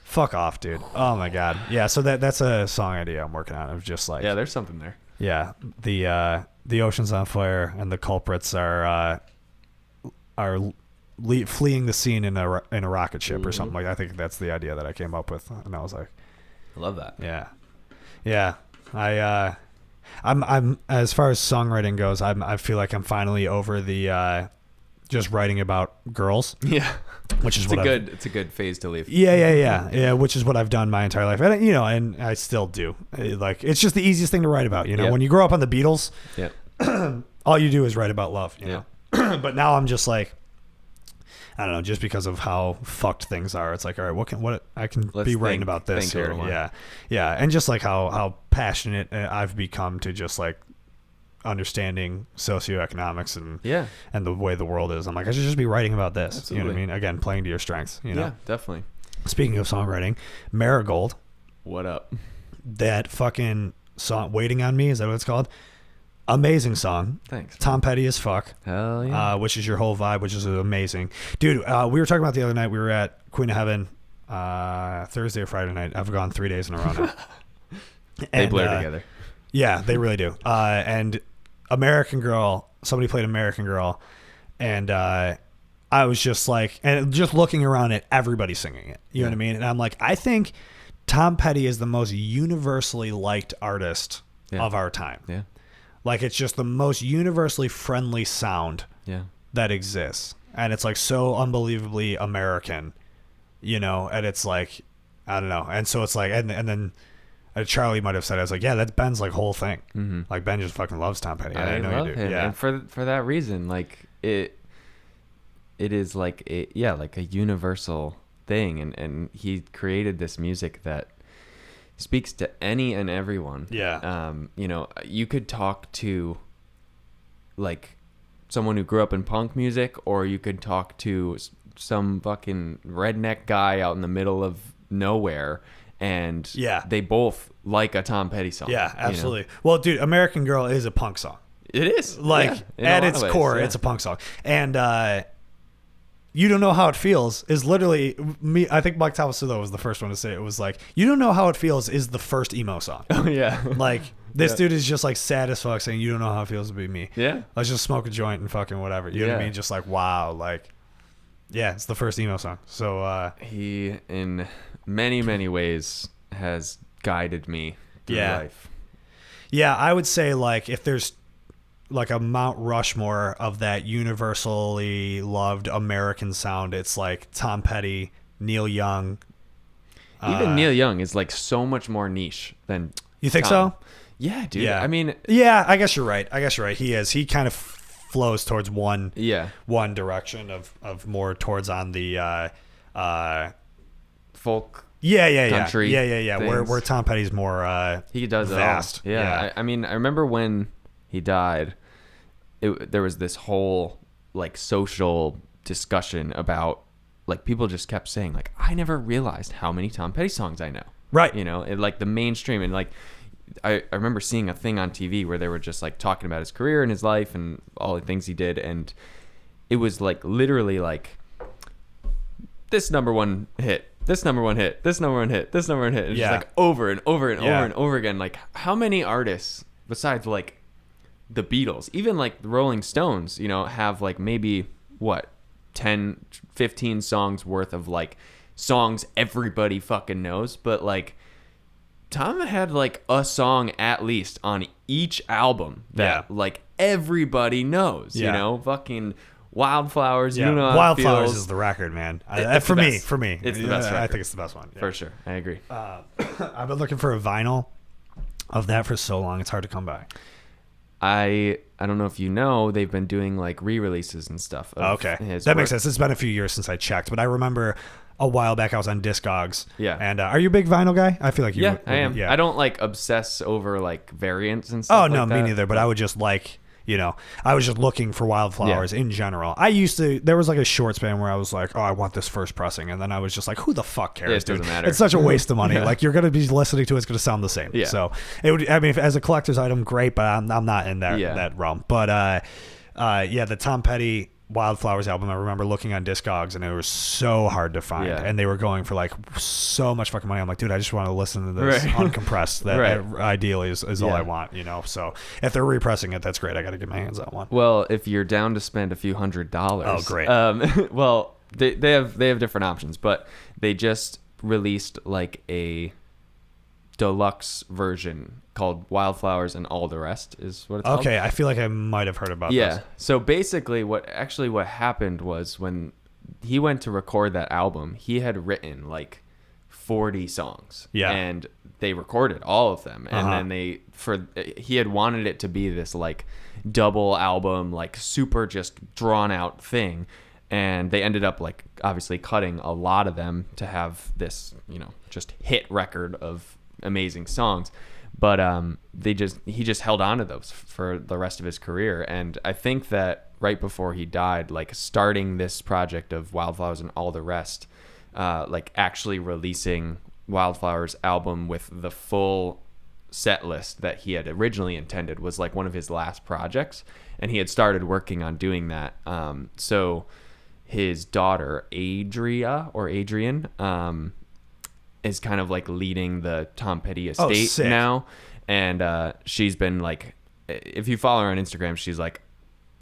Fuck off, dude. Oh my God. Yeah. So that's a song idea I'm working on. Of just like, yeah, there's something there. Yeah. The ocean's on fire and the culprits are fleeing the scene in a rocket ship or something like that. I think that's the idea that I came up with, and I was like, I love that. Yeah. I'm as far as songwriting goes, I feel like I'm finally over the just writing about girls. Yeah. Which is it's a good phase to leave. Yeah. Which is what I've done my entire life, and and I still do. Like, it's just the easiest thing to write about. When you grow up on the Beatles, all you do is write about love. You know? But now I'm just like, I don't know, just because of how fucked things are. It's like, all right, Let's be writing about this. Yeah, and just like how passionate I've become to just like understanding socioeconomics and the way the world is. I'm like, I should just be writing about this. Absolutely. You know what I mean? Again, playing to your strengths. Yeah, definitely. Speaking of songwriting, Marigold. What up? That fucking song, "Waiting on Me," is that what it's called? Amazing song. Thanks. Tom Petty as fuck. Hell yeah. Which is your whole vibe, which is amazing. Dude, we were talking about the other night. We were at Queen of Heaven Thursday or Friday night. I've gone 3 days in a row now. They blur together. Yeah, they really do. And American Girl, somebody played American Girl, and I was just like, and just looking around at everybody singing it. You know what I mean? And I'm like, I think Tom Petty is the most universally liked artist of our time. Yeah. Like, it's just the most universally friendly sound that exists. And it's like so unbelievably American, and it's like, I don't know. And so it's like, and then Charlie might have said, I was like, yeah, that's Ben's like whole thing. Mm-hmm. Like, Ben just fucking loves Tom Petty. I know you do. Him. Yeah. And for that reason, like it is like a universal thing. And he created this music that speaks to any and everyone. Yeah. You could talk to like someone who grew up in punk music, or you could talk to some fucking redneck guy out in the middle of nowhere, and they both like a Tom Petty song. Yeah, absolutely. Well, dude, American Girl is a punk song. It is. Like, at its core, it's a punk song. And You Don't Know How It Feels is literally me. I think Mike Tomasilo was the first one to say it. It was like, You Don't Know How It Feels is the first emo song. Oh, yeah. Like, this dude is just like sad as fuck saying, you don't know how it feels to be me. Yeah. Let's just smoke a joint and fucking whatever. You know what I mean? Just like, wow. Like, yeah, it's the first emo song. So, he, in many, many ways, has guided me through life. Yeah, I would say, like, if there's like a Mount Rushmore of that universally loved American sound, it's like Tom Petty, Neil Young. Even Neil Young is like so much more niche than You think Tom. so? Yeah, dude. Yeah. I mean, yeah, I guess you're right. He is. He kind of flows towards one direction of more towards on the folk country. Yeah. Where Tom Petty's more he does vast. It all. Yeah. I mean, I remember when he died, there was this whole like social discussion about like people just kept saying like, I never realized how many Tom Petty songs I know. Right. Like the mainstream, and like I remember seeing a thing on TV where they were just like talking about his career and his life and all the things he did, and it was like literally like this number one hit this number one hit, this number one hit, this number one hit. And it's just like over and over and over and over again. Like, how many artists besides like the Beatles, even like the Rolling Stones, you know, have like maybe what 10, 15 songs worth of like songs everybody fucking knows, but like Tom had like a song at least on each album that like everybody knows, you know, fucking Wildflowers. You know how Wildflowers is the record, man. For me, it's the best record. I think it's the best one for sure. I agree. I've been looking for a vinyl of that for so long. It's hard to come by. I don't know if you know, they've been doing like re-releases and stuff. Okay, that makes sense. It's been a few years since I checked, but I remember a while back I was on Discogs. Yeah. And are you a big vinyl guy? I feel like you. Yeah, I am. Yeah. I don't like obsess over like variants and Oh stuff. no, me neither. But I would just like. You know, I was just looking for Wildflowers in general. There was like a short span where I was like, oh, I want this first pressing. And then I was just like, who the fuck cares? It doesn't matter. It's such a waste of money. Like, you're going to be listening to it. It's going to sound the same. Yeah. So, as a collector's item, great, but I'm not in that realm. But, the Tom Petty Wildflowers album, I remember looking on Discogs, and it was so hard to find. Yeah. And they were going for like so much fucking money. I'm like, dude, I just want to listen to this uncompressed. That ideally is all I want, you know. So if they're repressing it, that's great. I got to get my hands on one. Well, if you're down to spend a few $100s, oh great. Well, they have different options, but they just released like a deluxe version called Wildflowers and All the Rest is what it's called. Okay, I feel like I might have heard about this. Yeah. So basically what happened was when he went to record that album, he had written like 40 songs. Yeah. And they recorded all of them. And then he had wanted it to be this like double album, like super just drawn out thing. And they ended up like obviously cutting a lot of them to have this, you know, just hit record of amazing songs. But he just held on to those for the rest of his career. And I think that right before he died, like starting this project of Wildflowers and All the Rest, like actually releasing Wildflowers album with the full set list that he had originally intended was like one of his last projects. And he had started working on doing that. So his daughter, Adrian, is kind of like leading the Tom Petty estate now. And she's been like, if you follow her on Instagram, she's like,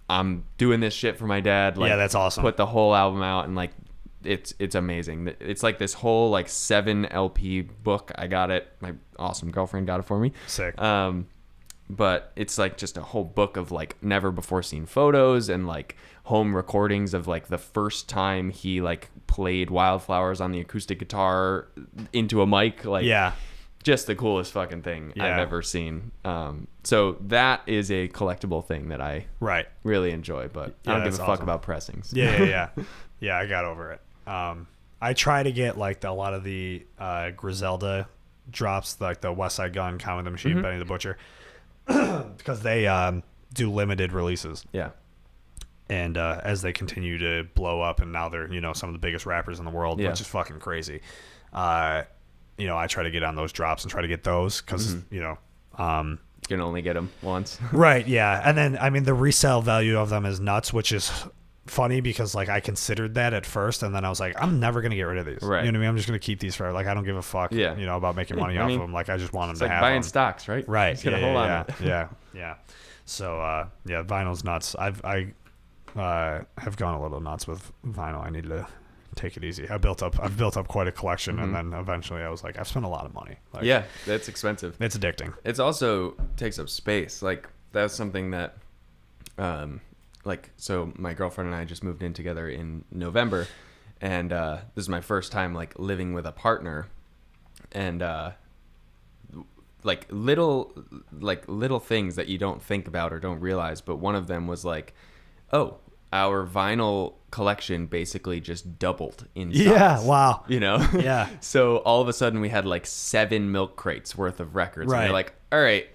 I'm doing this shit for my dad. Like, yeah, that's awesome. Put the whole album out, and like it's amazing. It's like this whole like 7 LP book. I got it. My awesome girlfriend got it for me. Sick. But it's like just a whole book of like never before seen photos and like home recordings of like the first time he like played Wildflowers on the acoustic guitar into a mic. Like, yeah, just the coolest fucking thing I've ever seen. So that is a collectible thing that I really enjoy, but I don't give a fuck about pressings. Yeah, I got over it. I try to get like a lot of the Griselda drops, like the West Side Gun, Counting the Machine, Benny the Butcher, because they do limited releases. Yeah. And as they continue to blow up, and now they're, you know, some of the biggest rappers in the world, which is fucking crazy. You know, I try to get on those drops and try to get those because, you know, you can only get them once. Right. Yeah. And then, I mean, the resale value of them is nuts, which is funny because like I considered that at first, and then I was like, I'm never gonna get rid of these. Right. You know what I mean? I'm just gonna keep these forever. Like I don't give a fuck. You know, about making money off of them. Like I just want them to like have buying them. Stocks, right? Right. Just gonna hold on. Yeah. So vinyl's nuts. I have gone a little nuts with vinyl. I need to take it easy. I've built up quite a collection, and then eventually I was like, I've spent a lot of money. Like, yeah, that's expensive. It's addicting. It's also takes up space. Like that's something that so my girlfriend and I just moved in together in November, and this is my first time like living with a partner, and little things that you don't think about or don't realize, but one of them was like, oh, our vinyl collection basically just doubled in size. Yeah, wow. You know? Yeah. So all of a sudden we had like 7 milk crates worth of records. Right. And you're like, all right,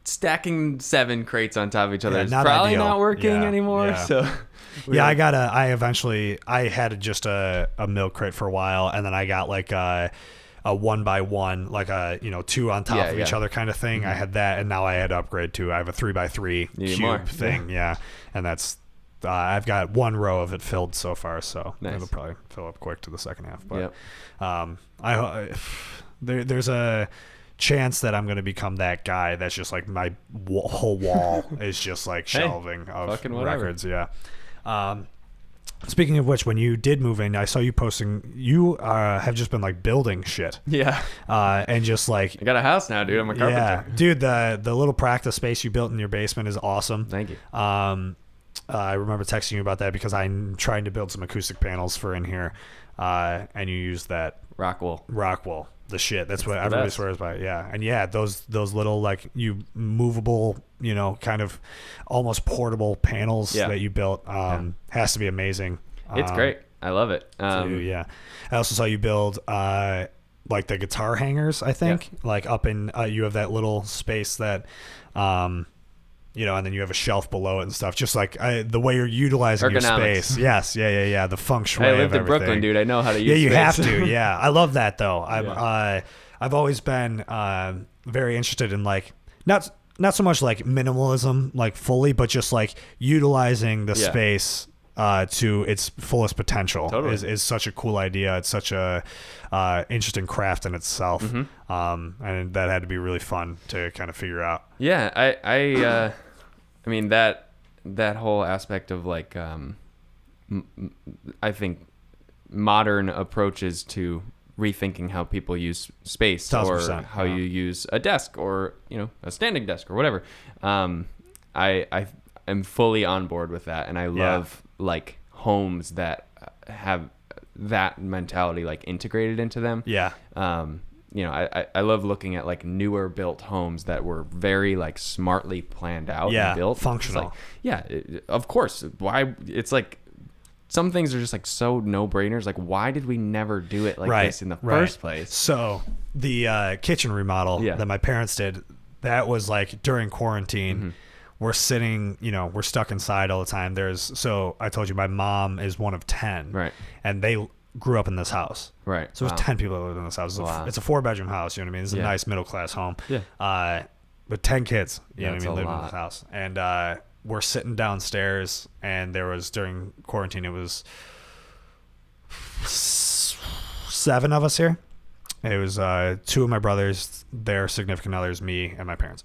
stacking 7 crates on top of each other is not probably ideal. Not working anymore. Yeah. So I had just a milk crate for a while, and then I got like a 1x1, like a, you know, 2 on top of each other kind of thing. I had that, and now I had to upgrade to, I have a 3x3 cube thing. Yeah. And that's I've got one row of it filled so far, so nice. It'll probably fill up quick to the second half. But yep. there's a chance that I'm going to become that guy that's just like my whole wall is just like shelving of records. Yeah. Speaking of which, when you did move in, I saw you posting. You have just been like building shit. Yeah. And just like I got a house now, dude. I'm a carpenter. Yeah, dude. The little practice space you built in your basement is awesome. Thank you. I remember texting you about that because I'm trying to build some acoustic panels for in here, and you use that Rockwool. The shit. That's what everybody swears by. Yeah. And yeah, those little like you movable, kind of almost portable panels that you built has to be amazing. It's great. I love it. Yeah. I also saw you build like the guitar hangers, I think. Like up in you have that little space that and then you have a shelf below it and stuff. Just like the way you're utilizing your space. Yes, yeah. The feng shui. I lived in Brooklyn, dude. I know how to use. Yeah, you space. have to. Yeah, I love that though. I've always been very interested in like not so much like minimalism, like fully, but just like utilizing the space to its fullest potential. Totally. is such a cool idea. It's such a interesting craft in itself. And that had to be really fun to kind of figure out. Yeah, I mean that whole aspect of like I think modern approaches to rethinking how people use space 1,000%, or how you use a desk or a standing desk or whatever. I am fully on board with that, and I love like homes that have that mentality like integrated into them. Yeah. I love looking at like newer built homes that were very like smartly planned out and built. Functional. Of course. Why? It's like some things are just like so no brainers. Like, why did we never do it like this in the first place? So the kitchen remodel that my parents did, that was like during quarantine. We're sitting, we're stuck inside all the time. So I told you my mom is one of 10. Right. And they grew up in this house. Right. So there's 10 people that live in this house. It's a 4-bedroom house, you know what I mean? It's a nice middle-class home. Yeah. But 10 kids, you know what I mean, living in this house. And we're sitting downstairs, and there was, during quarantine, it was 7 of us here. It was 2 of my brothers, their significant others, me, and my parents.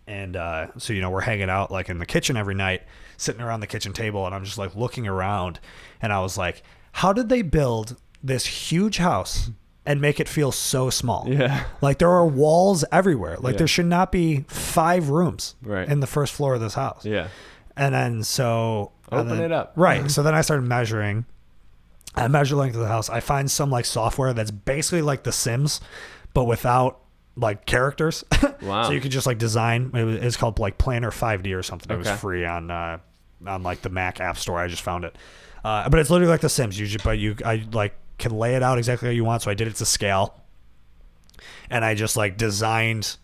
And so, we're hanging out like in the kitchen every night, sitting around the kitchen table, and I'm just like looking around, and I was like, how did they build this huge house and make it feel so small? Yeah. Like there are walls everywhere. Like there should not be 5 rooms in the first floor of this house. Yeah. And then open it up. Right. So then I started measuring. I measure length of the house. I find some like software that's basically like The Sims, but without like characters. Wow. So you could just like design. It's called like Planner 5D or something. It was free on like the Mac App Store. I just found it. But it's literally like The Sims, usually. But I like can lay it out exactly how you want. So I did it to scale, and I just like designed,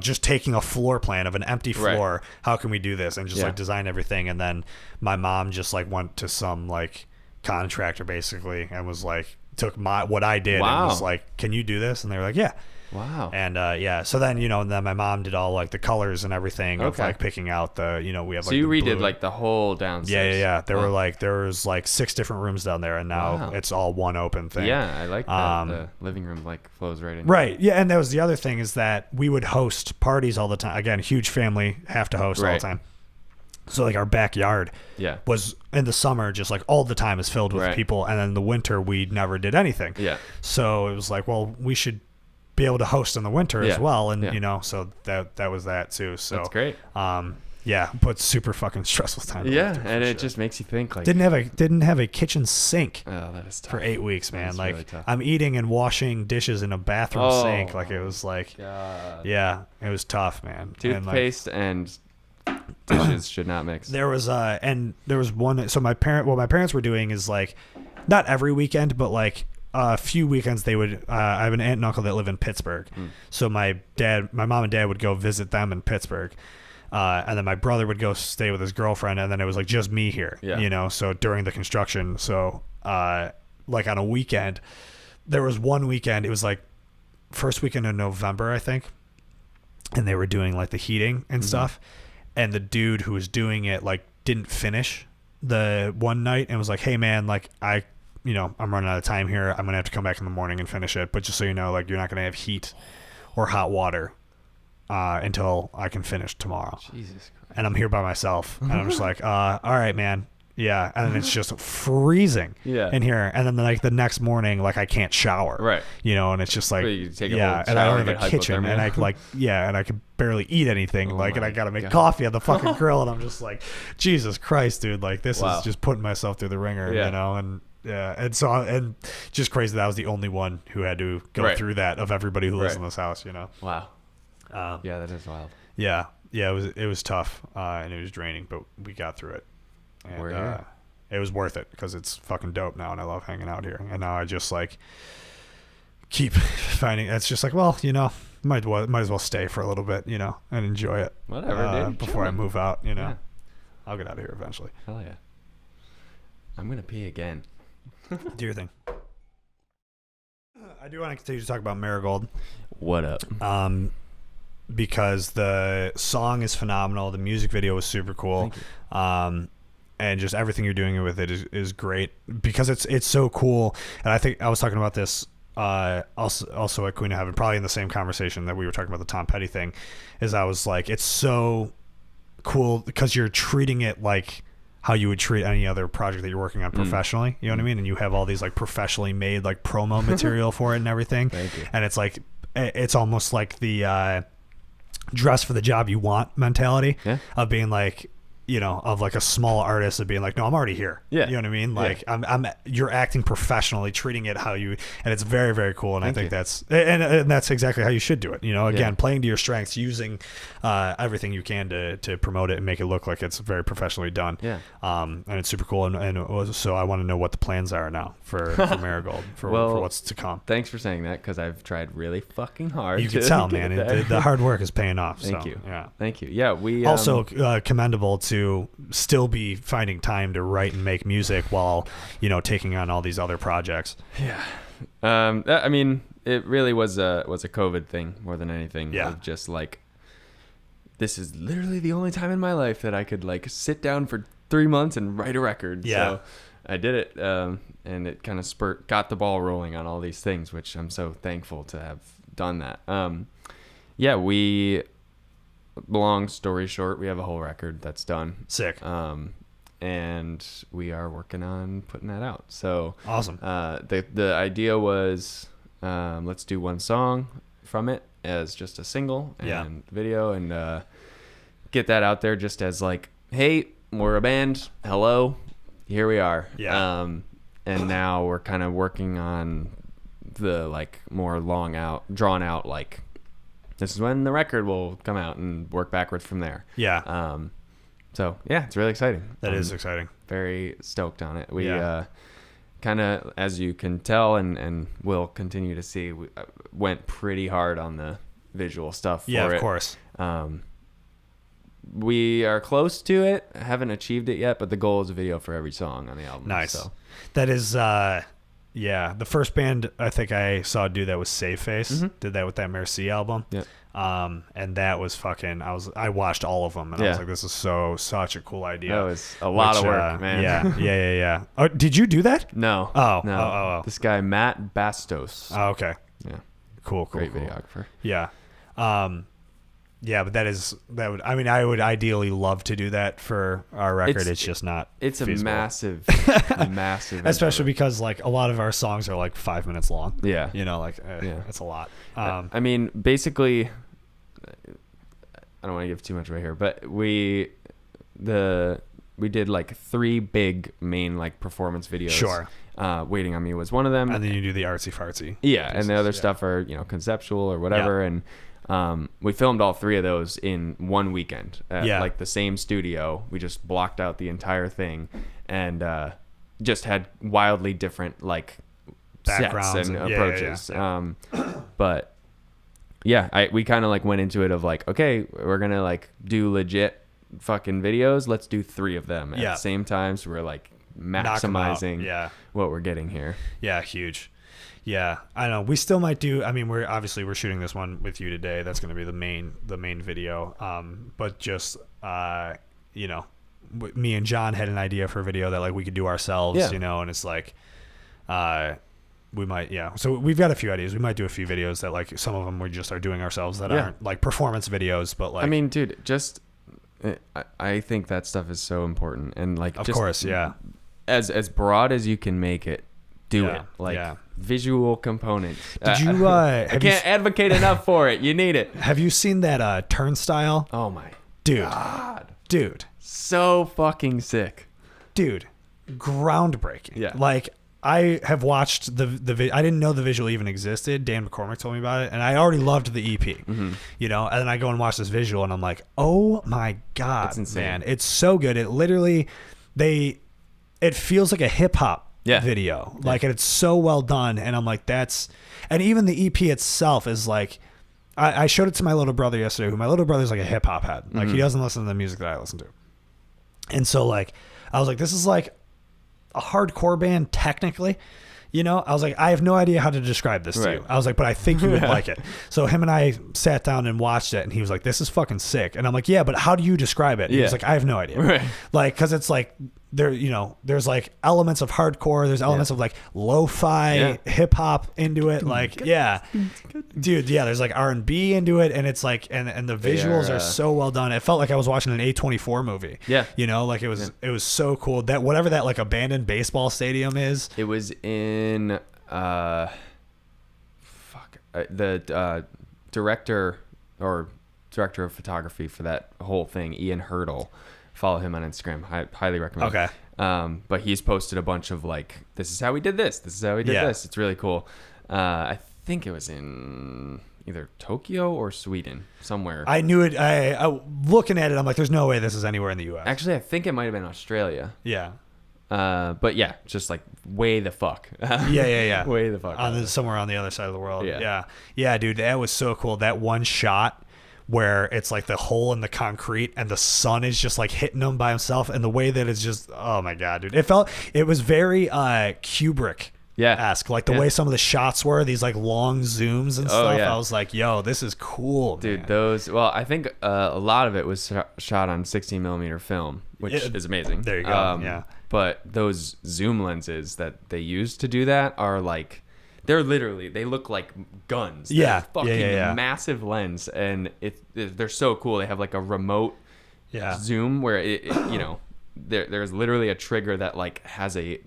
just taking a floor plan of an empty floor. Right. How can we do this? And just like design everything. And then my mom just like went to some like contractor basically and was like took what I did and was like, "Can you do this?" And they were like, "Yeah." Wow. And so then then my mom did all like the colors and everything of like picking out the we have like, so you redid like the whole downstairs. Yeah. There was like 6 different rooms down there, and now it's all one open thing. Yeah, I like that. The living room like flows right in. Right. Yeah, and that was the other thing is that we would host parties all the time. Again, huge family, have to host all the time. So like our backyard was in the summer just like all the time is filled with people, and then in the winter we never did anything. Yeah. So it was like, well, we should be able to host in the winter as well, and so that was that too. So that's great. But super fucking stressful time. Yeah, and it just makes you think like didn't have a kitchen sink. Oh, that is tough. For 8 weeks, man. Like really I'm eating and washing dishes in a bathroom sink. Like it was like, God. Yeah, it was tough, man. Toothpaste and dishes should not mix. There was one. So my parents were doing is like, not every weekend, but like a few weekends they would I have an aunt and uncle that live in Pittsburgh. So my mom and dad would go visit them in Pittsburgh, and then my brother would go stay with his girlfriend, and then it was like just me here. So during the construction, so like on a weekend, there was one weekend, it was like first weekend in November I think, and they were doing like the heating and stuff, and the dude who was doing it like didn't finish the one night and was like, hey man, like I'm running out of time here. I'm gonna have to come back in the morning and finish it. But just so you know, like you're not gonna have heat or hot water until I can finish tomorrow. Jesus Christ. And I'm here by myself, and I'm just like, all right, man. Yeah, and then it's just freezing in here, and then like the next morning, like I can't shower, right? And it's just like, you take and I don't have a kitchen, and I and I could barely eat anything, and I gotta make coffee on the fucking grill, and I'm just like, Jesus Christ, dude, like this is just putting myself through the ringer, and and so and just crazy that I was the only one who had to go through that of everybody who lives in this house, Wow. Yeah, that is wild. Yeah, it was tough, and it was draining, but we got through it. And it was worth it because it's fucking dope now, and I love hanging out here. And now I just like keep finding. It's just like, well, might as well stay for a little bit, and enjoy it. Whatever, dude. Before I move out, I'll get out of here eventually. Hell yeah. I'm gonna pee again. Do your thing. I do want to continue to talk about Marigold. What up? Because the song is phenomenal. The music video was super cool. And just everything you're doing with it is great because it's so cool. And I think I was talking about this also at Queen of Heaven, probably in the same conversation that we were talking about the Tom Petty thing, is I was like, it's so cool because you're treating it like how you would treat any other project that you're working on professionally. You know what I mean? And you have all these like professionally made like promo material for it and everything. Thank you. And it's like, it's almost like the dress for the job you want mentality of being like, of like a small artist of being like, no, I'm already here. Yeah. You know what I mean? Like you're acting professionally, treating it how you, and it's very, very cool. And I think that's exactly how you should do it. Again, playing to your strengths, using everything you can to promote it and make it look like it's very professionally done. Yeah. And it's super cool. And so I want to know what the plans are now for Marigold, for what's to come. Thanks for saying that, because I've tried really fucking hard. You can tell, man. The hard work is paying off. Thank you. Yeah. Thank you. Yeah. We also commendable to still be finding time to write and make music while taking on all these other projects. Yeah. I mean, it really was a COVID thing more than anything. Yeah. Of just like, this is literally the only time in my life that I could like sit down for 3 months and write a record. Yeah. So I did it, and it kind of got the ball rolling on all these things, which I'm so thankful to have done that. Long story short, we have a whole record that's done. Sick. And we are working on putting that out. So awesome. The idea was, let's do one song from it as just a single and video, and get that out there just as like, hey, we're a band. Hello, here we are. Yeah. And now we're kind of working on the like more drawn out like, this is when the record will come out, and work backwards from there. Yeah. So yeah, it's really exciting. That is exciting. Very stoked on it. We kind of, as you can tell and will continue to see, we went pretty hard on the visual stuff for it. Yeah, of course. We are close to it. Haven't achieved it yet, but the goal is a video for every song on the album. Nice. So. That is the first band I think I saw do that was Save Face. Mm-hmm. Did that with that Merci album. Yeah. And that was fucking, I watched all of them, and I was like, this is such a cool idea. That was a lot of work, man. Yeah. Oh, did you do that? No. Oh. No. Oh. This guy, Matt Bastos. Oh, okay. Yeah. Cool. Great videographer. Yeah. Yeah, but I would ideally love to do that for our record. It's just not feasible. A massive especially because like a lot of our songs are like 5 minutes long. Yeah. It's a lot. I mean, basically, I don't want to give too much away here, but we did like 3 big main like performance videos. Sure. Waiting on Me was one of them. And then you do the artsy fartsy. Yeah. Pieces, and the other stuff are, conceptual or whatever. Yeah. And we filmed all 3 of those in one weekend at like the same studio. We just blocked out the entire thing, and just had wildly different like backgrounds sets and approaches. Yeah. But we kind of like went into it of like, okay, we're gonna like do legit fucking videos. Let's do 3 of them at the same time. So we're like maximizing what we're getting here. Yeah, huge. Yeah, I know. We still might do. I mean, we're shooting this one with you today. That's going to be the main video. But just me and John had an idea for a video that like we could do ourselves, you know, and it's like, we might, so we've got a few ideas. We might do a few videos that like some of them we just are doing ourselves that aren't like performance videos, but like, I mean, dude, just, I think that stuff is so important. And like, of course, as broad as you can make it, do it. Like visual components. Did you, I can't advocate enough for it. You need it. Have you seen that Turnstile? Oh my God. Dude. So fucking sick. Dude. Groundbreaking. Yeah. Like, I have watched the I didn't know the visual even existed. Dan McCormick told me about it, and I already loved the EP, you know, and then I go and watch this visual and I'm like, oh my God, it's insane. Man, it's so good. It literally, it feels like a hip hop video, like, and it's so well done. And I'm like, and even the EP itself is like, I showed it to my little brother yesterday, who my little brother's like a hip hop head. Like he doesn't listen to the music that I listen to. And so like, I was like, this is like a hardcore band technically, you know. I was like, I have no idea how to describe this to you. I was like, but I think you would like it. So him and I sat down and watched it, and he was like, this is fucking sick. And I'm like, yeah, but how do you describe it? He was like, I have no idea. Like, because it's like there, you know, there's like elements of hardcore, there's elements of like lo-fi hip hop into it, like dude, there's like R&B into it, and it's like, and the visuals are so well done. It felt like I was watching an A24 movie. You know, like it was so cool. That whatever that like abandoned baseball stadium is, it was in the director of photography for that whole thing, Ian Hurdle. Follow him on Instagram. I highly recommend. Okay. But he's posted a bunch of like, this is how we did this. This is how we did this. It's really cool. I think it was in either Tokyo or Sweden, somewhere. I knew it. I looking at it, I'm like, there's no way this is anywhere in the U.S. Actually, I think it might have been Australia. Yeah. But yeah, just like way the fuck. Way the fuck. Somewhere on the other side of the world. Yeah, dude, that was so cool. That one shot where it's like the hole in the concrete and the sun is just like hitting him by himself, and the way that it's just, oh my God, dude. It was very Kubrick-esque, like the way some of the shots were, these like long zooms and stuff. I was like, yo, this is cool, dude, man. I think a lot of it was shot on 16 millimeter film, which is amazing. There you go. But those zoom lenses that they use to do that are like, they look like guns. They're fucking massive lens, and they're so cool. They have like a remote zoom where you know, there's literally a trigger that like has a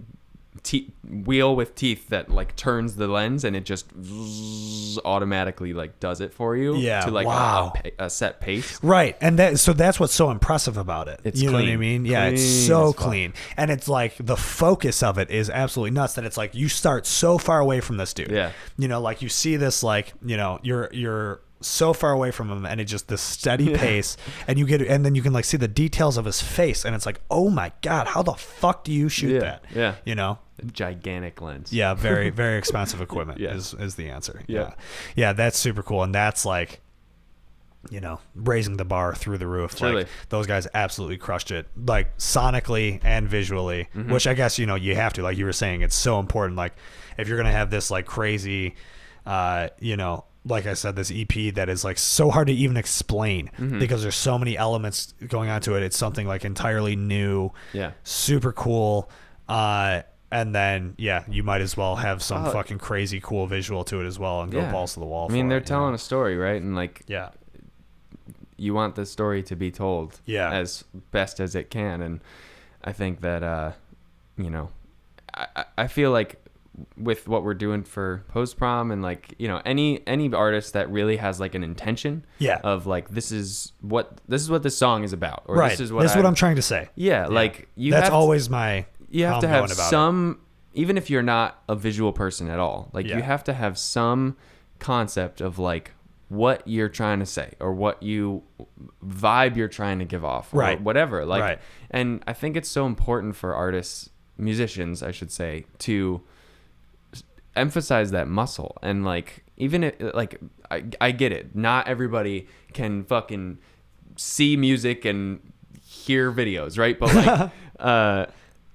wheel with teeth that like turns the lens, and it just automatically like does it for you to like a set pace. Right. And that's what's so impressive about it. It's you clean. know what I mean? Yeah, it's so clean. And it's like the focus of it is absolutely nuts, that it's like you start so far away from this dude. Yeah. You know, like you see this, like, you know, you're so far away from him, and it's just this steady pace, and then you can like see the details of his face, and it's like, oh my God, how the fuck do you shoot that? Yeah. You know? A gigantic lens. Yeah, very, very expensive equipment is the answer. Yeah, that's super cool. And that's like, you know, raising the bar through the roof. Like, those guys absolutely crushed it, like sonically and visually, which I guess, you know, you have to, like you were saying, it's so important. Like if you're going to have this like crazy, you know, like I said, this EP that is like so hard to even explain because there's so many elements going on to it. It's something like entirely new, super cool. And then, you might as well have some fucking crazy cool visual to it as well, and go balls to the wall. I mean, they're telling a story, right? And like, you want the story to be told as best as it can. And I think that, you know, I feel like with what we're doing for Post Prom, and like, you know, any artist that really has like an intention of like, this is what this song is about, or this is what I'm trying to say. Like you that's always my. You have to have some, even if you're not a visual person at all, like you have to have some concept of like what you're trying to say, or what vibe you're trying to give off, or whatever. Like, and I think it's so important for artists, musicians, I should say, to emphasize that muscle. And like, even if, like, I get it, not everybody can fucking see music and hear videos, right? But like,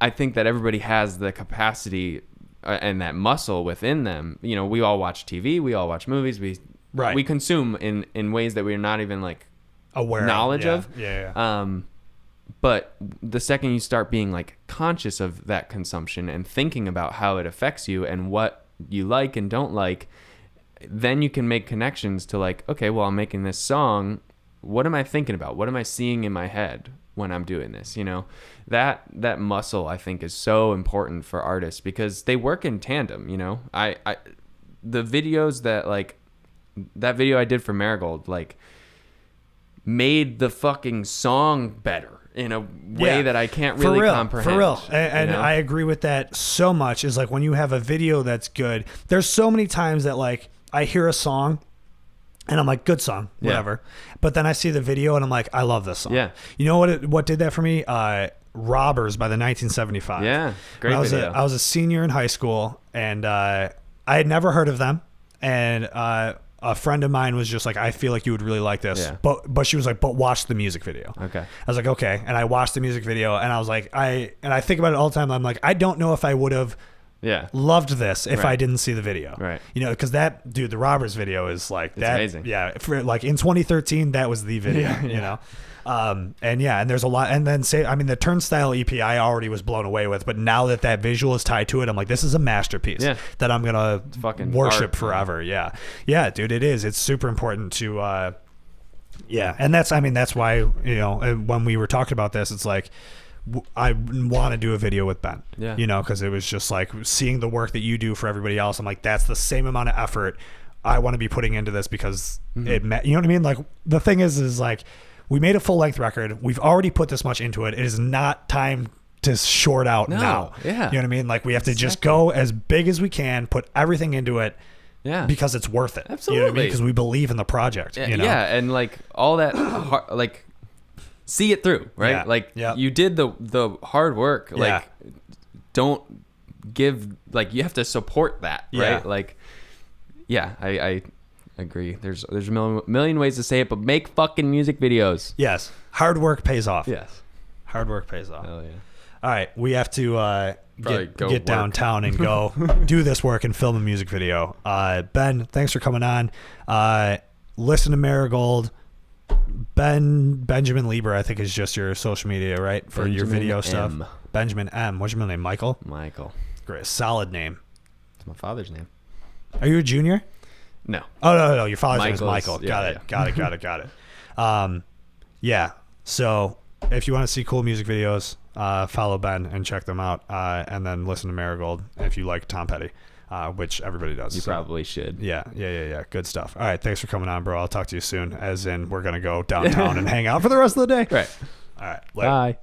I think that everybody has the capacity and that muscle within them. You know, we all watch TV, we all watch movies, we consume in ways that we're not even like aware knowledge of. But the second you start being like conscious of that consumption and thinking about how it affects you and what you like and don't like, then you can make connections to like, okay, well, I'm making this song. What am I thinking about? What am I seeing in my head when I'm doing this? You know, that muscle I think is so important for artists because they work in tandem. You know, the videos that video I did for Marigold, like, made the fucking song better in a way that I can't really comprehend. For real. And I agree with that so much. Is like when you have a video that's good, there's so many times that like I hear a song and I'm like, good song, whatever. Yeah. But then I see the video and I'm like, I love this song. Yeah. You know what did that for me? Robbers by the 1975. Yeah. Great video. I was a senior in high school and I had never heard of them. And a friend of mine was just like, I feel like you would really like this. Yeah. But she was like, but watch the music video. Okay. I was like, okay. And I watched the music video and I was like, I think about it all the time. I'm like, I don't know if I would have loved this if I didn't see the video. Right. You know, because the Robbers video is like it's amazing. Yeah. For like in 2013, that was the video, you know? And there's a lot, and then the Turnstile EP I already was blown away with, but now that visual is tied to it, I'm like, this is a masterpiece that I'm going to fucking worship art, forever. Yeah. Yeah, dude, it is. It's super important to, and that's why, you know, when we were talking about this, it's like, I want to do a video with Ben, you know, cause it was just like seeing the work that you do for everybody else. I'm like, that's the same amount of effort I want to be putting into this because you know what I mean? Like the thing is like, we made a full length record. We've already put this much into it. It is not time to short out now. Yeah. You know what I mean? Like we have to just go as big as we can, put everything into it. Yeah. Because it's worth it. Absolutely. You know what I mean? Because we believe in the project. Yeah. You know? Yeah. And like all that, like see it through, right? Yeah. Like you did the hard work. Like don't give, like you have to support that, right? Like, I agree. There's a million ways to say it, but make fucking music videos. Yes. Hard work pays off. Yes. Hard work pays off. Hell yeah. All right. We have to get downtown and go do this work and film a music video. Ben, thanks for coming on. Listen to Marigold. Benjamin Lieber, I think, is just your social media, right? For Benjamin your video stuff. Benjamin M. What's your middle name? Michael? Michael. Great. Solid name. It's my father's name. Are you a junior? No. Oh, no. Your father's name is Michael. Got it. Yeah. So if you want to see cool music videos, follow Ben and check them out. And then listen to Marigold if you like Tom Petty, which everybody does. You probably should. Yeah. Good stuff. All right. Thanks for coming on, bro. I'll talk to you soon. As in, we're going to go downtown and hang out for the rest of the day. Right. All right. Later. Bye.